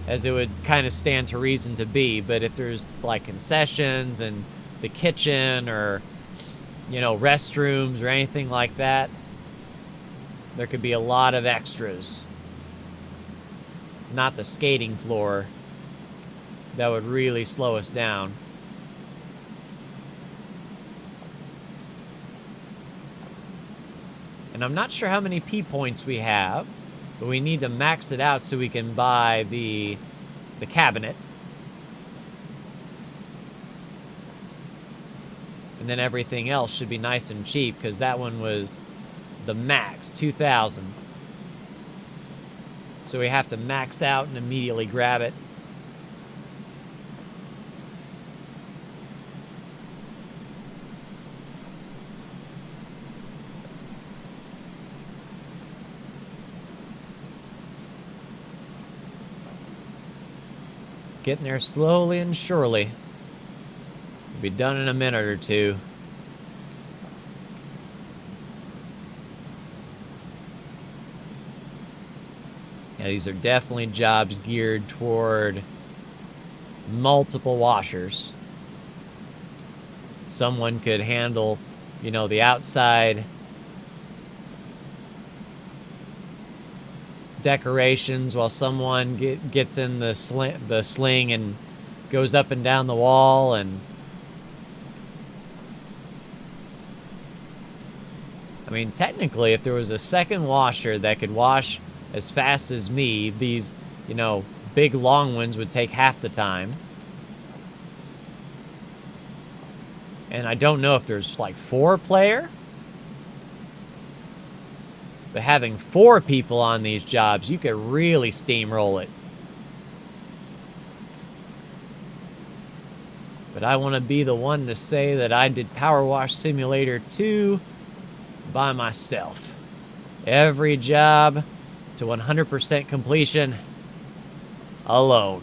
as it would kind of stand to reason to be. But if there's like concessions and the kitchen or, you know, restrooms or anything like that, there could be a lot of extras. Not the skating floor. That would really slow us down. And I'm not sure how many P points we have, but we need to max it out so we can buy the cabinet. And then everything else should be nice and cheap, because that one was the max, 2,000. So we have to max out and immediately grab it. Getting there slowly and surely. We'll be done in a minute or two. Yeah, these are definitely jobs geared toward multiple washers. Someone could handle, you know, the outside decorations while someone gets in the sling and goes up and down the wall. And I mean, technically, if there was a second washer that could wash as fast as me, these, you know, big long ones would take half the time. And I don't know if there's like 4-player. But having 4 people on these jobs, you could really steamroll it. But I want to be the one to say that I did PowerWash Simulator 2 by myself. Every job to 100% completion alone.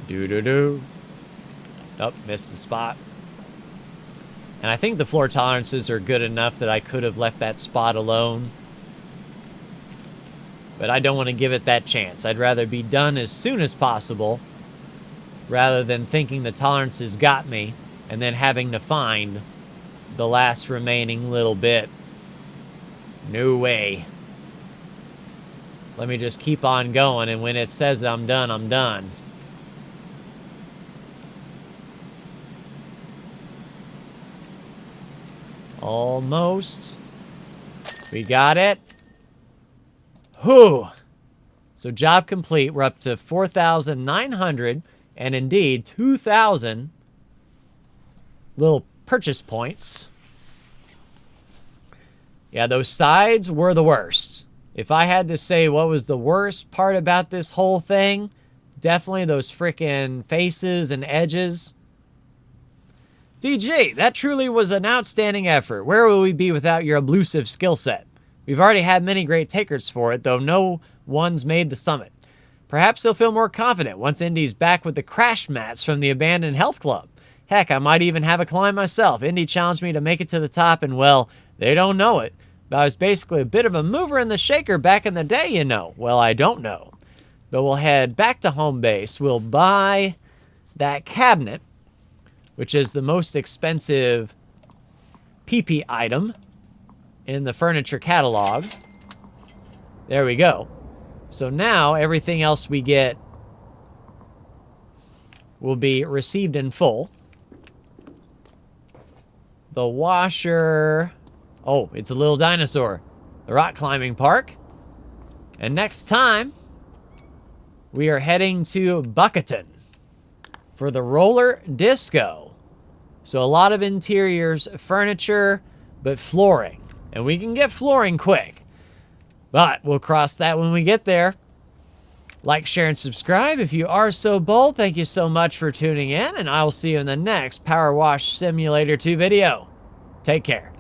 Doo-doo-doo. Oh, missed the spot. And I think the floor tolerances are good enough that I could have left that spot alone. But I don't want to give it that chance. I'd rather be done as soon as possible rather than thinking the tolerances got me and then having to find the last remaining little bit. No way. Let me just keep on going, and when it says I'm done, I'm done. Almost. We got it. Whew. So job complete. We're up to 4,900 and indeed 2,000 little purchase points. Yeah, those sides were the worst. If I had to say what was the worst part about this whole thing, definitely those frickin' faces and edges. DG, that truly was an outstanding effort. Where will we be without your elusive skill set? We've already had many great takers for it, though no one's made the summit. Perhaps he'll feel more confident once Indy's back with the crash mats from the abandoned health club. Heck, I might even have a climb myself. Indy challenged me to make it to the top, and well, they don't know it. But I was basically a bit of a mover and the shaker back in the day, you know. Well, I don't know. But we'll head back to home base. We'll buy that cabinet, which is the most expensive PP item in the furniture catalog. There we go. So now everything else we get will be received in full. The washer... Oh, it's a little dinosaur. The rock climbing park. And next time, we are heading to Bucketon for the roller disco. So a lot of interiors, furniture, but flooring. And we can get flooring quick. But we'll cross that when we get there. Like, share, and subscribe if you are so bold. Thank you so much for tuning in, and I will see you in the next PowerWash Simulator 2 video. Take care.